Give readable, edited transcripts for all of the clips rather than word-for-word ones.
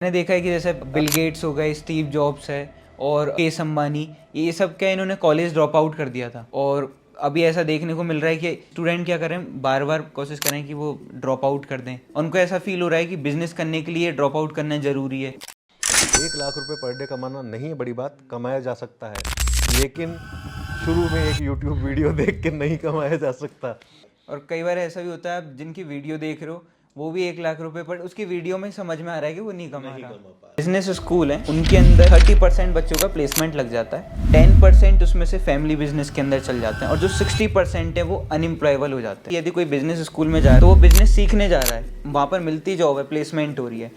मैंने देखा है कि जैसे बिल गेट्स हो गए, स्टीव जॉब्स है और केस अंबानी, ये सब क्या इन्होंने कॉलेज ड्रॉप आउट कर दिया था। और अभी ऐसा देखने को मिल रहा है कि स्टूडेंट क्या करें, बार बार कोशिश करें कि वो ड्रॉप आउट कर दें। उनको ऐसा फील हो रहा है कि बिजनेस करने के लिए ड्रॉप आउट करना ज़रूरी है। 1 लाख रुपए पर डे कमाना नहीं है बड़ी बात, कमाया जा सकता है, लेकिन शुरू में एक यूट्यूब वीडियो देख के नहीं कमाया जा सकता। और कई बार ऐसा भी होता है, आप जिनकी वीडियो देख रहे हो वो भी 1 लाख रुपए, पर उसकी वीडियो में समझ में आ रहा है कि वो नहीं कमा रहा। बिजनेस स्कूल है, उनके अंदर 30% बच्चों का प्लेसमेंट लग जाता है, 10% उसमें से फैमिली बिजनेस के अंदर चल जाते हैं और जो 60% है वो अनएम्प्लॉयबल हो जाते हैं। यदि कोई बिजनेस स्कूल में जा रहा है तो वो बिजनेस सीखने जा रहा है, वहाँ पर मिलती जॉब है, प्लेसमेंट हो रही है।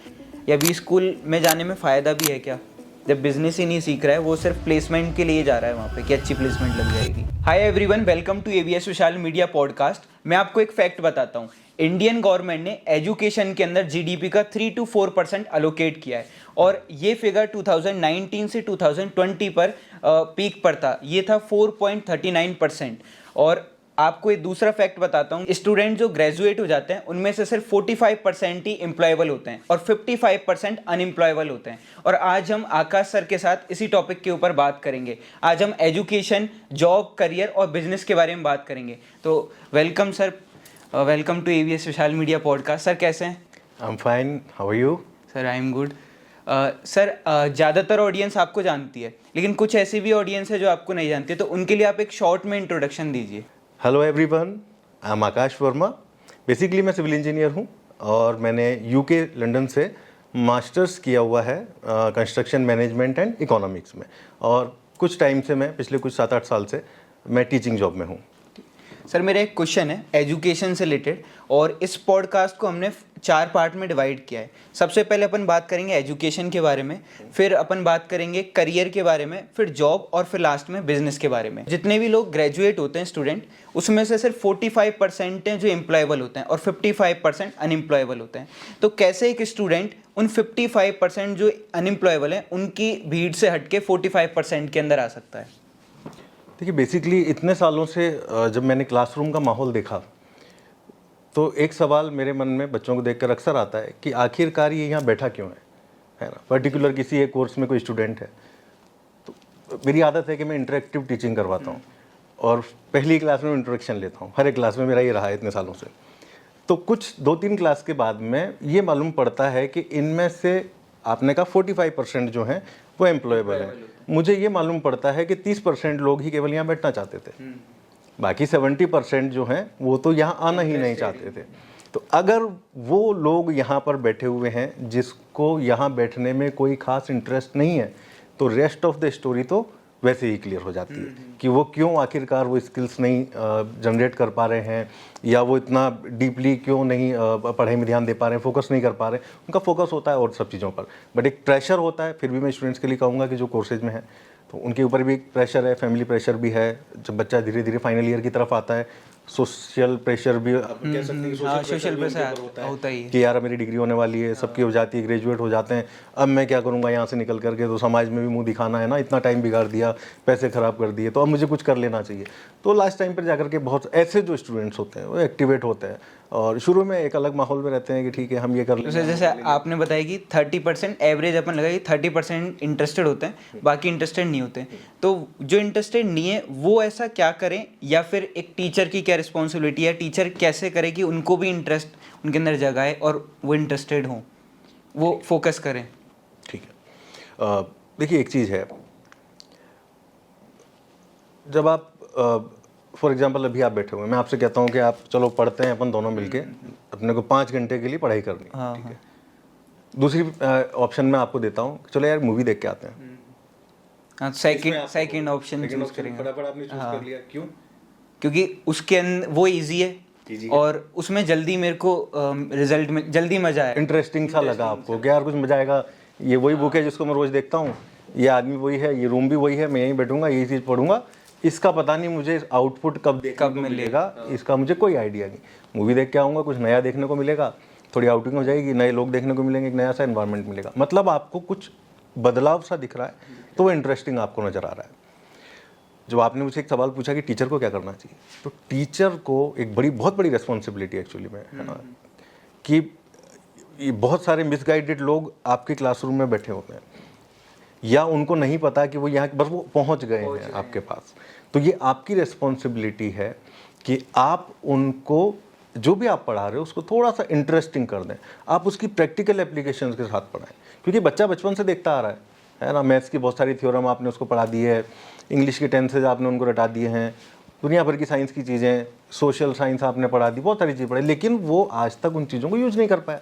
या भी स्कूल में जाने में फ़ायदा भी है क्या, जब बिजनेस ही नहीं सीख रहा है, वो सिर्फ प्लेसमेंट के लिए जा रहा है वहाँ पे कि अच्छी प्लेसमेंट लग जाएगी। Hi everyone, welcome to ABS Vishal media podcast. मैं आपको एक फैक्ट बताता हूँ। इंडियन गवर्नमेंट ने एजुकेशन के अंदर जीडीपी का 3 to 4% अलोकेट किया है और ये फिगर 2019 से 2020 पर पीक पर था, ये था 4.39%। और आपको एक दूसरा फैक्ट बताता हूँ, स्टूडेंट जो ग्रेजुएट हो जाते हैं उनमें से सिर्फ 45% ही एम्प्लॉयबल होते हैं और 55% अनएम्प्लॉयबल होते हैं। और आज हम आकाश सर के साथ इसी टॉपिक के ऊपर बात करेंगे। आज हम एजुकेशन, जॉब, करियर और बिजनेस के बारे में बात करेंगे। तो welcome sir, welcome to ABS Vishal media podcast. Sir कैसे हैं? I am fine, how are you? Sir I am good. Sir ज़्यादातर ऑडियंस आपको जानती है, लेकिन कुछ ऐसी भी ऑडियंस है जो आपको नहीं जानती है, तो उनके लिए आप एक शॉर्ट में इंट्रोडक्शन दीजिए। Hello everyone, I am Akash Verma. Basically मैं सिविल इंजीनियर हूँ और मैंने यूके लंदन से मास्टर्स किया हुआ है कंस्ट्रक्शन मैनेजमेंट एंड इकोनॉमिक्स में, और कुछ टाइम से मैं पिछले कुछ 7-8 साल से मैं टीचिंग जॉब में हूँ। सर मेरा एक क्वेश्चन है एजुकेशन से रिलेटेड, और इस पॉडकास्ट को हमने 4 पार्ट में डिवाइड किया है। सबसे पहले अपन बात करेंगे एजुकेशन के बारे में, फिर अपन बात करेंगे करियर के बारे में, फिर जॉब, और फिर लास्ट में बिजनेस के बारे में। जितने भी लोग ग्रेजुएट होते हैं स्टूडेंट, उसमें से सिर्फ 45% हैं जो एम्प्लॉयबल होते हैं और 55% अनएम्प्लॉयबल होते हैं। तो कैसे एक स्टूडेंट उन 55% जो अनएम्प्लॉयबल हैं उनकी भीड़ से हट के 45% के अंदर आ सकता है? देखिए, बेसिकली इतने सालों से जब मैंने क्लासरूम का माहौल देखा तो एक सवाल मेरे मन में बच्चों को देखकर अक्सर आता है कि आखिरकार ये यहाँ बैठा क्यों है ना। पर्टिकुलर किसी एक कोर्स में कोई स्टूडेंट है तो मेरी आदत है कि मैं इंटरेक्टिव टीचिंग करवाता हूँ और पहली क्लास में इंट्रोडक्शन लेता हूँ। हर एक क्लास में मेरा ये रहा है इतने सालों से। तो कुछ 2-3 क्लास के बाद में ये मालूम पड़ता है कि इनमें से आपने कहा 45% जो हैं वो एम्प्लॉयबल हैं। मुझे ये मालूम पड़ता है कि 30% लोग ही केवल यहाँ बैठना चाहते थे, बाकी 70% जो हैं वो तो यहाँ आना ही नहीं चाहते थे। तो अगर वो लोग यहाँ पर बैठे हुए हैं जिसको यहाँ बैठने में कोई खास इंटरेस्ट नहीं है, तो रेस्ट ऑफ द स्टोरी तो वैसे ही क्लियर हो जाती है कि वो क्यों आखिरकार वो स्किल्स नहीं जनरेट कर पा रहे हैं, या वो इतना डीपली क्यों नहीं पढ़ाई में ध्यान दे पा रहे हैं, फोकस नहीं कर पा रहे हैं। उनका फोकस होता है और सब चीज़ों पर, बट एक प्रेशर होता है। फिर भी मैं स्टूडेंट्स के लिए कहूँगा कि जो कोर्सेज में है तो उनके ऊपर भी एक प्रेशर है, फैमिली प्रेशर भी है। जब बच्चा धीरे धीरे फाइनल ईयर की तरफ आता है, सोशल प्रेशर भी आप कह सकते हैं, सोशल प्रेशर होता ही है कि यार मेरी डिग्री होने वाली है, सबकी हो जाती है, ग्रेजुएट हो जाते हैं, अब मैं क्या करूंगा यहाँ से निकल करके, तो समाज में भी मुंह दिखाना है ना, इतना टाइम बिगाड़ दिया, पैसे खराब कर दिए, तो अब मुझे कुछ कर लेना चाहिए। तो लास्ट टाइम पर जाकर के बहुत ऐसे जो स्टूडेंट्स होते हैं वो एक्टिवेट होते हैं और शुरू में एक अलग माहौल में रहते हैं कि ठीक है हम ये कर लेंगे। जैसे आपने बताया कि 30% एवरेज अपन लगाई, 30% इंटरेस्टेड होते हैं, बाकी इंटरेस्टेड नहीं होते हैं। तो जो इंटरेस्टेड नहीं है वो ऐसा क्या करें, या फिर एक टीचर की क्या रिस्पॉन्सिबिलिटी है, टीचर कैसे करे कि उनको भी इंटरेस्ट उनके अंदर जगाए और वो इंटरेस्टेड हों, वो फोकस करें? ठीक है, देखिए एक चीज़ है, जब आप फॉर एग्जांपल अभी आप बैठे हुए हैं, मैं आपसे कहता हूँ कि आप चलो पढ़ते हैं अपन दोनों मिलके, अपने को 5 घंटे के लिए पढ़ाई करनी है, ठीक है। दूसरी ऑप्शन मैं आपको देता हूँ, चलो यार मूवी देख के आते हैं। सेकंड ऑप्शन चूज करेंगे। फटाफट आपने चूज कर लिया, क्यों? क्योंकि उसके अंदर वो इजी है और उसमें जल्दी मेरे को रिजल्ट में जल्दी मजा आया, इंटरेस्टिंग सा लगा आपको कि यार कुछ मजा आएगा। ये वही बुक है जिसको मैं रोज देखता हूँ, ये आदमी वही है, ये रूम भी वही है, मैं यहीं बैठूंगा, यही चीज़ पढ़ूंगा, इसका पता नहीं मुझे आउटपुट कब मिलेगा, इसका मुझे कोई आइडिया नहीं। मूवी देख के आऊँगा, कुछ नया देखने को मिलेगा, थोड़ी आउटिंग हो जाएगी, नए लोग देखने को मिलेंगे, एक नया सा एनवायरनमेंट मिलेगा, मतलब आपको कुछ बदलाव सा दिख रहा है, तो वो इंटरेस्टिंग आपको नज़र आ रहा है। जब आपने मुझे एक सवाल पूछा कि टीचर को क्या करना चाहिए, तो टीचर को एक बहुत बड़ी रिस्पॉन्सिबिलिटी एक्चुअली में है ना, कि ये बहुत सारे मिसगाइडेड लोग आपके क्लासरूम में बैठे होते हैं, या उनको नहीं पता कि वो यहाँ बस वो पहुँच गए हैं आपके पास। तो ये आपकी रिस्पॉन्सिबिलिटी है कि आप उनको जो भी आप पढ़ा रहे हो उसको थोड़ा सा इंटरेस्टिंग कर दें, आप उसकी प्रैक्टिकल एप्लीकेशंस के साथ पढ़ाएं, क्योंकि बच्चा बचपन से देखता आ रहा है ना। मैथ्स की बहुत सारी थ्योरम आपने उसको पढ़ा दी है, इंग्लिश के टेंसेज आपने उनको रटा दिए हैं, दुनिया भर की साइंस की चीज़ें, सोशल साइंस आपने पढ़ा दी, बहुत सारी चीज़ें पढ़ी, लेकिन वो आज तक उन चीज़ों को यूज नहीं कर पाया।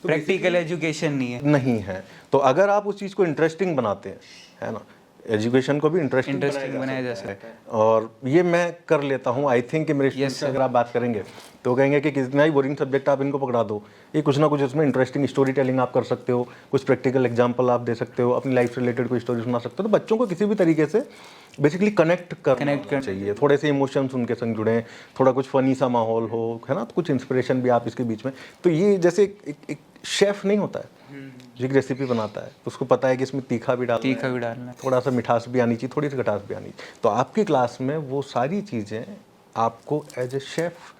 तो प्रैक्टिकल एजुकेशन नहीं है। तो अगर आप उस चीज़ को इंटरेस्टिंग बनाते हैं, है ना, एजुकेशन को भी इंटरेस्टिंग बनाया जा सकता है। और ये मैं कर लेता हूँ। आई थिंक कि मेरे स्टूडेंट्स से अगर आप बात करेंगे तो कहेंगे कि कितना ही बोरिंग सब्जेक्ट आप इनको पकड़ा दो, ये कुछ ना कुछ उसमें इंटरेस्टिंग स्टोरी टेलिंग आप कर सकते हो, कुछ प्रैक्टिकल एग्जांपल आप दे सकते हो, अपनी लाइफ से रिलेटेड कोई स्टोरी सुना सकते हो। तो बच्चों को किसी भी तरीके से बेसिकली कनेक्ट करना चाहिए, थोड़े से इमोशंस उनके संग जुड़े, थोड़ा कुछ फनी सा माहौल हो, है ना, तो कुछ इंस्पिरेशन भी आप इसके बीच में। तो ये जैसे एक शेफ नहीं होता है जो एक रेसिपी बनाता है, तो उसको पता है कि इसमें तीखा भी डालना है, थोड़ा सा मिठास भी आनी चाहिए, थोड़ी सी खटास भी आनी चाहिए। तो आपकी क्लास में वो सारी चीज़ें आपको एज ए शेफ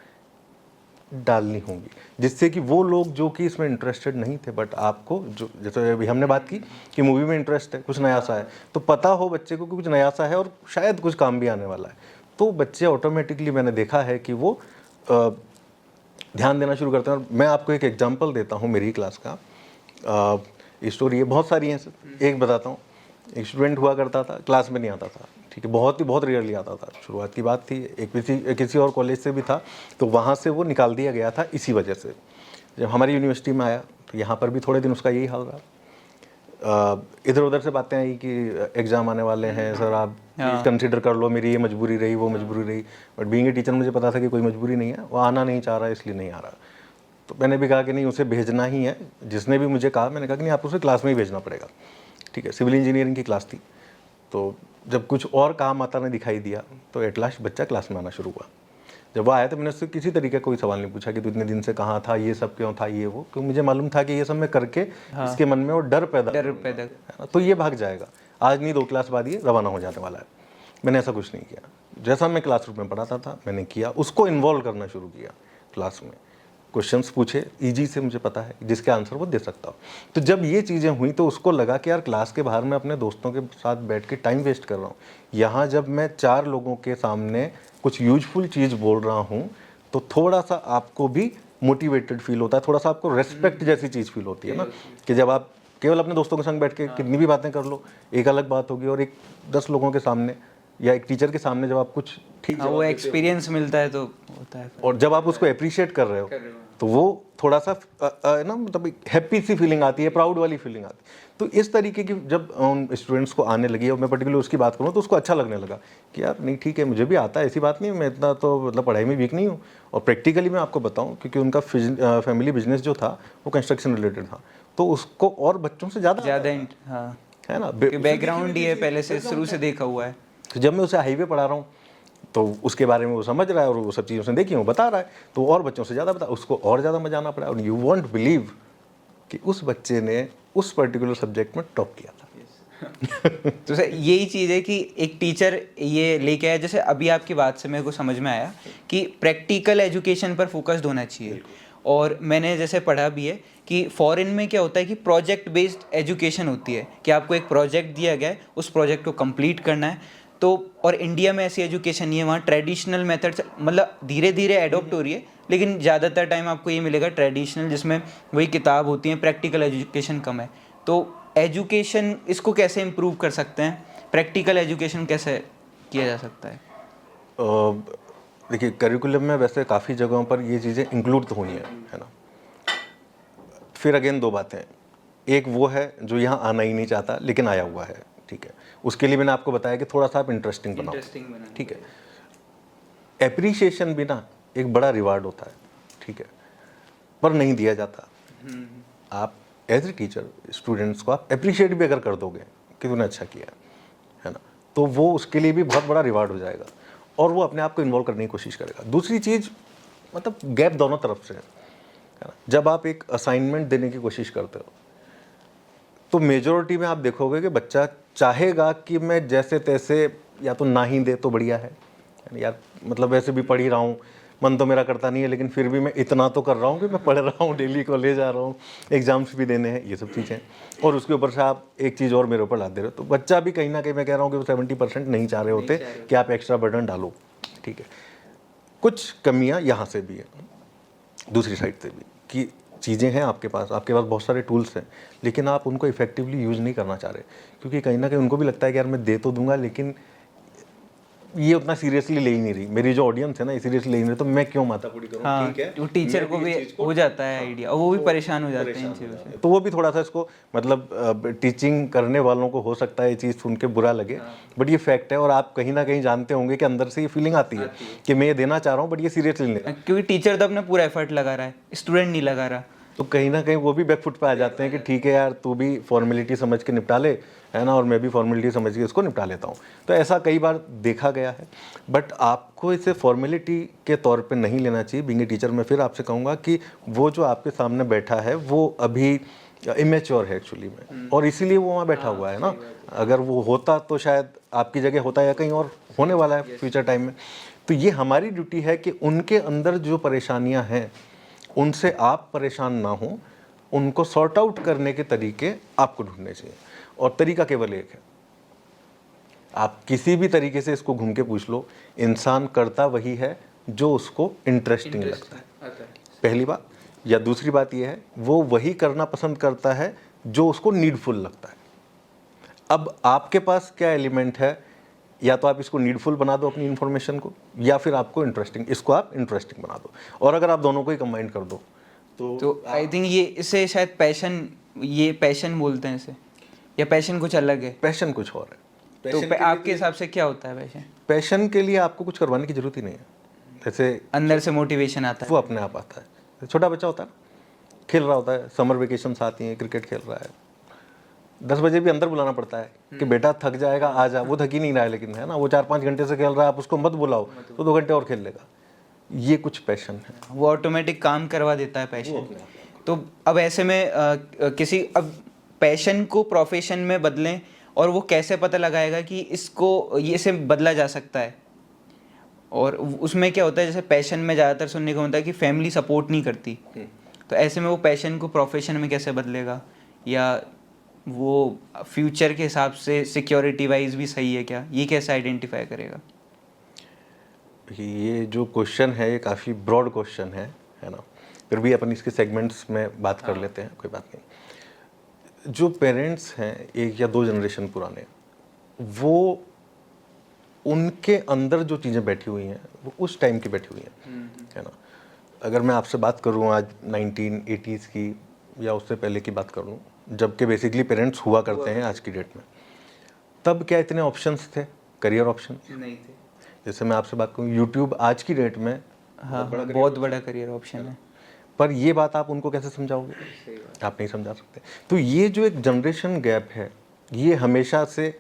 डालनी होंगी, जिससे कि वो लोग जो कि इसमें इंटरेस्टेड नहीं थे, बट आपको जो, जैसे अभी हमने बात की कि मूवी में इंटरेस्ट है, कुछ नया सा है, तो पता हो बच्चे को कि कुछ नया सा है और शायद कुछ काम भी आने वाला है, तो बच्चे ऑटोमेटिकली, मैंने देखा है कि वो ध्यान देना शुरू करते हैं। और मैं आपको एक एग्जांपल देता हूँ मेरी क्लास का। स्टोरी है, बहुत सारी हैं, एक बताता हूँ। एक स्टूडेंट हुआ करता था, क्लास में नहीं आता था, ठीक है, बहुत रेयरली आता था। शुरुआत की बात थी, एक किसी और कॉलेज से भी था, तो वहाँ से वो निकाल दिया गया था इसी वजह से। जब हमारी यूनिवर्सिटी में आया तो यहाँ पर भी थोड़े दिन उसका यही हाल रहा। इधर उधर से बातें आई कि एग्ज़ाम आने वाले हैं सर, आप कंसिडर कर लो, मेरी ये मजबूरी रही, वो मजबूरी रही। बट बीइंग ए टीचर मुझे पता था कि कोई मजबूरी नहीं है, वो आना नहीं चाह रहा है इसलिए नहीं आ रहा। तो मैंने भी कहा कि नहीं, उसे भेजना ही है। जिसने भी मुझे कहा, मैंने कहा कि नहीं, आप उसे क्लास में ही भेजना पड़ेगा, ठीक है। सिविल इंजीनियरिंग की क्लास थी, तो जब कुछ और काम आता नहीं दिखाई दिया तो एट लास्ट बच्चा क्लास में आना शुरू हुआ। जब वो आया तो मैंने उससे किसी तरीके का कोई सवाल नहीं पूछा कि तू इतने दिन से कहाँ था, ये सब क्यों था, ये वो, क्योंकि मुझे मालूम था कि ये सब मैं करके इसके मन में वो डर पैदा तो ये भाग जाएगा, आज नहीं 2 क्लास बाद ये रवाना हो जाने वाला है। मैंने ऐसा कुछ नहीं किया। जैसा मैं क्लासरूम में पढ़ाता था मैंने किया, उसको इन्वॉल्व करना शुरू किया क्लास में। क्वेश्चंस पूछे ईजी से, मुझे पता है जिसके आंसर वो दे सकता हो। तो जब ये चीज़ें हुई तो उसको लगा कि यार क्लास के बाहर मैं अपने दोस्तों के साथ बैठ के टाइम वेस्ट कर रहा हूँ, यहाँ जब मैं 4 लोगों के सामने कुछ यूजफुल चीज़ बोल रहा हूँ तो थोड़ा सा आपको भी मोटिवेटेड फील होता है, थोड़ा सा आपको रेस्पेक्ट जैसी चीज़ फील होती है ना, कि जब आप केवल अपने दोस्तों के संग बैठ के कितनी भी बातें कर लो, एक अलग बात होगी, और एक 10 लोगों के सामने या एक टीचर के सामने जब आप कुछ ठीक वो एक्सपीरियंस मिलता है तो होता है, और जब आप उसको अप्रिशिएट कर रहे हो तो वो थोड़ा सा ना, मतलब हैप्पी सी फीलिंग आती है, प्राउड वाली फीलिंग आती है। तो इस तरीके की जब स्टूडेंट्स को आने लगी, और मैं पर्टिकुलर उसकी बात करूँ तो उसको अच्छा लगने लगा कि यार नहीं ठीक है, मुझे भी आता है, ऐसी बात नहीं है, मैं इतना तो मतलब पढ़ाई में वीक नहीं हूँ। और प्रैक्टिकली मैं आपको बताऊँ, क्योंकि उनका फैमिली बिजनेस जो था वो कंस्ट्रक्शन रिलेटेड था, तो उसको और बच्चों से ज़्यादा है ना, बैकग्राउंड ही है, पहले से शुरू से देखा हुआ है। तो जब मैं उसे हाईवे पढ़ा रहा हूँ तो उसके बारे में वो समझ रहा है, और वो सब चीज़ें उसने देखी, वो बता रहा है, तो और बच्चों से ज़्यादा बता, उसको और ज़्यादा मजा आना पड़ा। और यू वॉन्ट बिलीव कि उस बच्चे ने उस पर्टिकुलर सब्जेक्ट में टॉप किया था। तो सर यही चीज़ है कि एक टीचर ये लेके आया, जैसे अभी आपकी बात से मेरे को समझ में आया कि प्रैक्टिकल एजुकेशन पर फोकस्ड होना चाहिए। और मैंने जैसे पढ़ा भी है कि फॉरेन में क्या होता है कि प्रोजेक्ट बेस्ड एजुकेशन होती है, कि आपको एक प्रोजेक्ट दिया गया है, उस प्रोजेक्ट को कंप्लीट करना है। तो और इंडिया में ऐसी एजुकेशन नहीं है, वहाँ ट्रेडिशनल मेथड से मतलब धीरे धीरे एडॉप्ट हो रही है, लेकिन ज़्यादातर टाइम आपको ये मिलेगा ट्रेडिशनल, जिसमें वही किताब होती है, प्रैक्टिकल एजुकेशन कम है। तो एजुकेशन इसको कैसे इम्प्रूव कर सकते हैं, प्रैक्टिकल एजुकेशन कैसे किया जा सकता है? देखिए करिकुलम में वैसे काफ़ी जगहों पर ये चीज़ें इंक्लूड तो होनी है ना। फिर अगेन 2 बातें, एक वो है जो यहाँ आना ही नहीं चाहता लेकिन आया हुआ है, ठीक है, उसके लिए मैंने आपको बताया कि थोड़ा सा आप इंटरेस्टिंग बनाओ, ठीक है। एप्रिशिएशन भी ना एक बड़ा रिवार्ड होता है, ठीक है, पर नहीं दिया जाता। आप एज ए टीचर स्टूडेंट्स को आप अप्रिशिएट भी अगर कर दोगे कि तूने अच्छा किया है ना, तो वो उसके लिए भी बहुत बड़ा रिवार्ड हो जाएगा, और वो अपने आप को इन्वॉल्व करने की कोशिश करेगा। दूसरी चीज़, मतलब गैप दोनों तरफ से है ना। जब आप एक असाइनमेंट देने की कोशिश करते हो तो मेजॉरिटी में आप देखोगे कि बच्चा चाहेगा कि मैं जैसे तैसे, या तो ना ही दे तो बढ़िया है यार, मतलब वैसे भी पढ़ ही रहा हूँ, मन तो मेरा करता नहीं है, लेकिन फिर भी मैं इतना तो कर रहा हूँ कि मैं पढ़ रहा हूँ, डेली कॉलेज आ रहा हूँ, एग्जाम्स भी देने हैं, ये सब चीज़ें। और उसके ऊपर से आप एक चीज़ और मेरे ऊपर लाते रहे हो, तो बच्चा भी कहीं ना कहीं मैं कह रहा हूँ कि वो 70% नहीं चाह रहे होते कि आप एक्स्ट्रा बर्डन डालो। ठीक है, कुछ कमियाँ यहाँ से भी है, दूसरी साइड से भी, कि चीज़ें हैं आपके पास बहुत सारे टूल्स हैं, लेकिन आप उनको इफेक्टिवली यूज़ नहीं करना चाह रहे, क्योंकि कहीं ना कहीं उनको भी लगता है कि यार मैं दे तो दूंगा, लेकिन ये उतना सीरियसली ले ही नहीं रही, मेरी जो ऑडियंस है ना, सीरियसली ले ही नहीं रही, तो मैं क्यों माथाकुटी करूँ। हाँ, ठीक है, वो टीचर को भी हो जाता है आइडिया, और वो भी परेशान हो जाते हैं इन चीज़ों से। तो वो भी थोड़ा सा इसको, मतलब टीचिंग करने वालों को हो सकता है ये चीज़ सुन के बुरा लगे, बट ये फैक्ट है, और आप कहीं ना कहीं जानते होंगे कि अंदर से ये फीलिंग आती है कि मैं ये देना चाह रहा हूँ, बट ये सीरियसली नहीं ले रहा। क्योंकि टीचर तो अपना पूरा एफर्ट लगा रहा है, स्टूडेंट नहीं लगा रहा। तो कहीं ना कहीं वो भी बैकफुट पे आ जाते हैं कि ठीक है यार, तू भी फॉर्मेलिटी समझ के निपटा ले, है ना, और मैं भी फॉर्मेलिटी समझ के इसको निपटा लेता हूँ। तो ऐसा कई बार देखा गया है, बट आपको इसे फॉर्मेलिटी के तौर पे नहीं लेना चाहिए। बीइंग ए टीचर मैं फिर आपसे कहूँगा कि वो जो आपके सामने बैठा है वो अभी इमेच्योर है एक्चुअली में, और इसीलिए वो वहाँ बैठा हुआ है ना। अगर वो होता तो शायद आपकी जगह होता, या कहीं और होने वाला है फ्यूचर टाइम में। तो ये हमारी ड्यूटी है कि उनके अंदर जो परेशानियाँ हैं उनसे आप परेशान ना हो, उनको सॉर्ट आउट करने के तरीके आपको ढूंढने चाहिए, और तरीका केवल एक है। आप किसी भी तरीके से इसको घूम के पूछ लो, इंसान करता वही है जो उसको इंटरेस्टिंग लगता है, पहली बात। या दूसरी बात यह है, वो वही करना पसंद करता है जो उसको नीडफुल लगता है। अब आपके पास क्या एलिमेंट है, या तो आप इसको नीडफुल बना दो अपनी इन्फॉर्मेशन को, या फिर आपको इंटरेस्टिंग, इसको आप इंटरेस्टिंग बना दो, और अगर आप दोनों को ही कंबाइन कर दो तो आई थिंक ये इसे शायद पैशन, ये पैशन बोलते हैं इसे, या पैशन कुछ अलग है? पैशन कुछ और है। तो आपके हिसाब से क्या होता है पैशन? पैशन के लिए आपको कुछ करवाने की जरूरत ही नहीं है, जैसे अंदर से मोटिवेशन आता वो अपने आप आता है। छोटा बच्चा होता है, खेल रहा होता है, समर वेकेशन आती हैं, क्रिकेट खेल रहा है, 10 बजे भी अंदर बुलाना पड़ता है कि बेटा थक जाएगा आ जा। वो थक ही नहीं रहा है, लेकिन है ना, वो 4-5 घंटे से खेल रहा है, आप उसको मत बुलाओ तो 2 घंटे और खेल लेगा। ये कुछ पैशन है, वो ऑटोमेटिक काम करवा देता है पैशन। तो अब ऐसे में किसी, अब पैशन को प्रोफेशन में बदलें, और वो कैसे पता लगाएगा कि इसको ये से बदला जा सकता है? और उसमें क्या होता है, जैसे पैशन में ज़्यादातर सुनने को मिलता है कि फैमिली सपोर्ट नहीं करती, तो ऐसे में वो पैशन को प्रोफेशन में कैसे बदलेगा, या वो फ्यूचर के हिसाब से सिक्योरिटी वाइज भी सही है क्या, ये कैसे आइडेंटिफाई करेगा? ये जो क्वेश्चन है ये काफ़ी ब्रॉड क्वेश्चन है ना, फिर भी अपन इसके सेगमेंट्स में बात कर लेते हैं, कोई बात नहीं। जो पेरेंट्स हैं 1 या 2 जनरेशन पुराने, वो उनके अंदर जो चीज़ें बैठी हुई हैं वो उस टाइम की बैठी हुई हैं, है ना। अगर मैं आपसे बात करूँ आज 1980s की, या उससे पहले की बात करूँ, जबकि बेसिकली पेरेंट्स हुआ करते हैं आज की डेट में, तब क्या इतने ऑप्शंस थे, करियर ऑप्शन नहीं थे। जैसे मैं आपसे बात करूँ, यूट्यूब आज की डेट में हाँ, बहुत बड़ा करियर ऑप्शन है, पर ये बात आप उनको कैसे समझाओगे? आप नहीं समझा सकते। तो ये जो एक जनरेशन गैप है, ये हमेशा से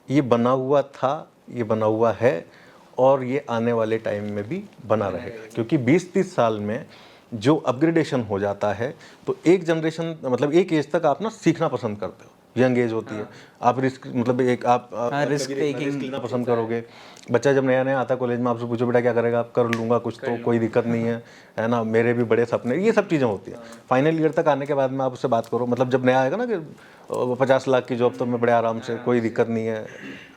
ये बना हुआ था, ये बना हुआ है, और ये आने वाले टाइम में भी बना रहेगा, क्योंकि 20-30 साल में जो अपग्रेडेशन हो जाता है, तो एक जनरेशन, मतलब एक एज तक आप ना सीखना पसंद करते हो, यंग एज होती है, आप रिस्क, मतलब एक आप रिस्क टेकिंग लेना पसंद करोगे। बच्चा जब नया नया आता है कॉलेज में, आपसे पूछो बेटा क्या करेगा, आप कर लूँगा कुछ, तो कोई दिक्कत नहीं है ना, मेरे भी बड़े सपने, ये सब चीज़ें होती हैं। फाइनल ईयर तक आने के बाद में आप उससे बात करो, मतलब जब नया आएगा ना कि 50 लाख की जॉब, तो मैं बड़े आराम से, कोई दिक्कत नहीं है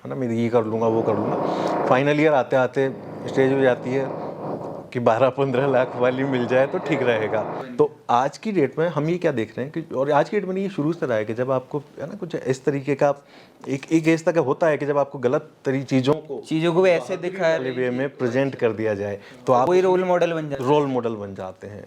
ना, मैं ये कर लूँगा वो कर लूँगा। फाइनल ईयर आते आते स्टेज हो जाती है कि 12-15 लाख वाली मिल जाए तो ठीक रहेगा। तो आज की डेट में हम ये क्या देख रहे हैं कि, और आज की डेट में ये शुरू से रहा है कि जब आपको, है ना, कुछ इस तरीके का एक एज तक होता है कि जब आपको गलत चीज़ों को ऐसे दिखाया वे में प्रेजेंट कर दिया जाए, तो आप कोई रोल मॉडल बन जाते हैं,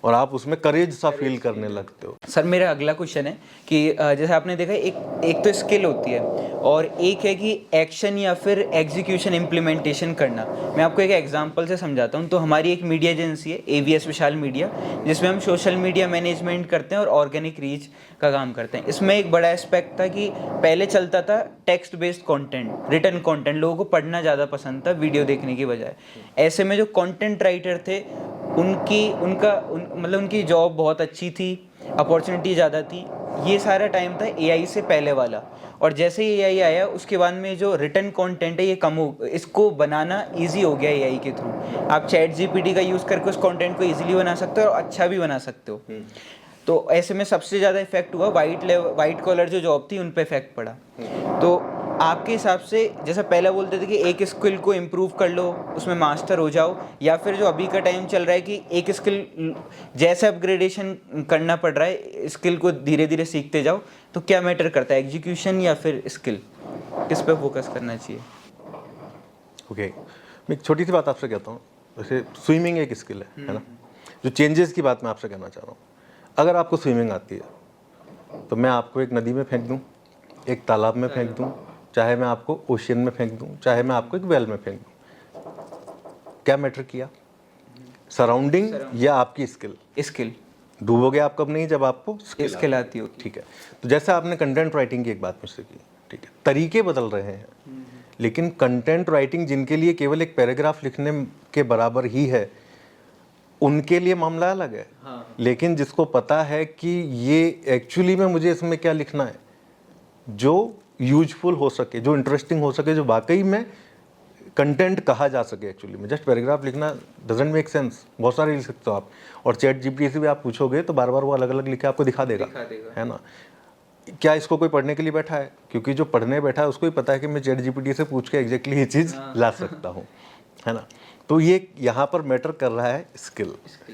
और आप उसमें करेज सा फील करने लगते हो। सर, मेरा अगला क्वेश्चन है कि जैसे आपने देखा, एक तो स्किल होती है, और एक है कि एक्शन या फिर एग्जीक्यूशन, इम्प्लीमेंटेशन करना। मैं आपको एक एग्जांपल से समझाता हूँ। तो हमारी एक मीडिया एजेंसी है, AVS विशाल मीडिया, जिसमें हम सोशल मीडिया मैनेजमेंट करते हैं और ऑर्गेनिक रीच का काम करते हैं। इसमें एक बड़ा एस्पेक्ट था कि पहले चलता था text based content, written content, लोगों को पढ़ना ज़्यादा पसंद था वीडियो देखने की बजाय। ऐसे में जो कंटेंट राइटर थे, उनकी जॉब बहुत अच्छी थी, अपॉर्चुनिटी ज़्यादा थी, ये सारा टाइम था एआई से पहले वाला, और जैसे ही एआई आया उसके बाद में जो रिटन कंटेंट है ये कम हो, इसको बनाना इजी हो गया एआई के थ्रू। आप चैट जीपीटी का यूज़ करके उस कंटेंट को इजीली बना सकते हो और अच्छा भी बना सकते हो। तो ऐसे में सबसे ज़्यादा इफेक्ट हुआ वाइट कॉलर जो जॉब थी उन पे इफेक्ट पड़ा। तो आपके हिसाब से जैसा पहले बोलते थे कि एक स्किल को इम्प्रूव कर लो, उसमें मास्टर हो जाओ, या फिर जो अभी का टाइम चल रहा है कि एक स्किल जैसे अपग्रेडेशन करना पड़ रहा है, स्किल को धीरे धीरे सीखते जाओ, तो क्या मैटर करता है, एग्जीक्यूशन या फिर स्किल, किस पे फोकस करना चाहिए? ओके, मैं एक छोटी सी बात आपसे कहता हूँ। जैसे स्विमिंग एक स्किल है ना, जो चेंजेस की बात मैं आपसे कहना चाह रहा हूँ। अगर आपको स्विमिंग आती है तो मैं आपको एक नदी में फेंक दूँ, एक तालाब में फेंक दूँ, चाहे मैं आपको ओशियन में फेंक दूँ, चाहे मैं आपको एक वेल में फेंक दूँ, क्या मैटर किया? सराउंडिंग या आपकी स्किल? स्किल। डूबोगे आप कब नहीं, जब आपको स्किल आती हो। ठीक है। तो जैसे आपने कंटेंट राइटिंग की एक बात मुझसे की, ठीक है, तरीके बदल रहे हैं, लेकिन कंटेंट राइटिंग जिनके लिए केवल एक पैराग्राफ लिखने के बराबर ही है, उनके लिए मामला अलग है। लेकिन जिसको पता है कि ये एक्चुअली में मुझे इसमें क्या लिखना है, जो यूजफुल हो सके, जो इंटरेस्टिंग हो सके, जो वाकई में कंटेंट कहा जा सके। एक्चुअली में जस्ट पैराग्राफ लिखना डजंट मेक सेंस। बहुत सारे लिख सकते हो आप, और चैट जीपीटी से भी आप पूछोगे तो बार बार वो अलग अलग लिख के आपको दिखा देगा, है ना। क्या इसको कोई पढ़ने के लिए बैठा है? क्योंकि जो पढ़ने बैठा है उसको ही पता है कि मैं चैट जीपीटी से पूछ के एग्जैक्टली ये चीज़ ला सकता हूँ, है ना। तो ये यहाँ पर मैटर कर रहा है स्किल,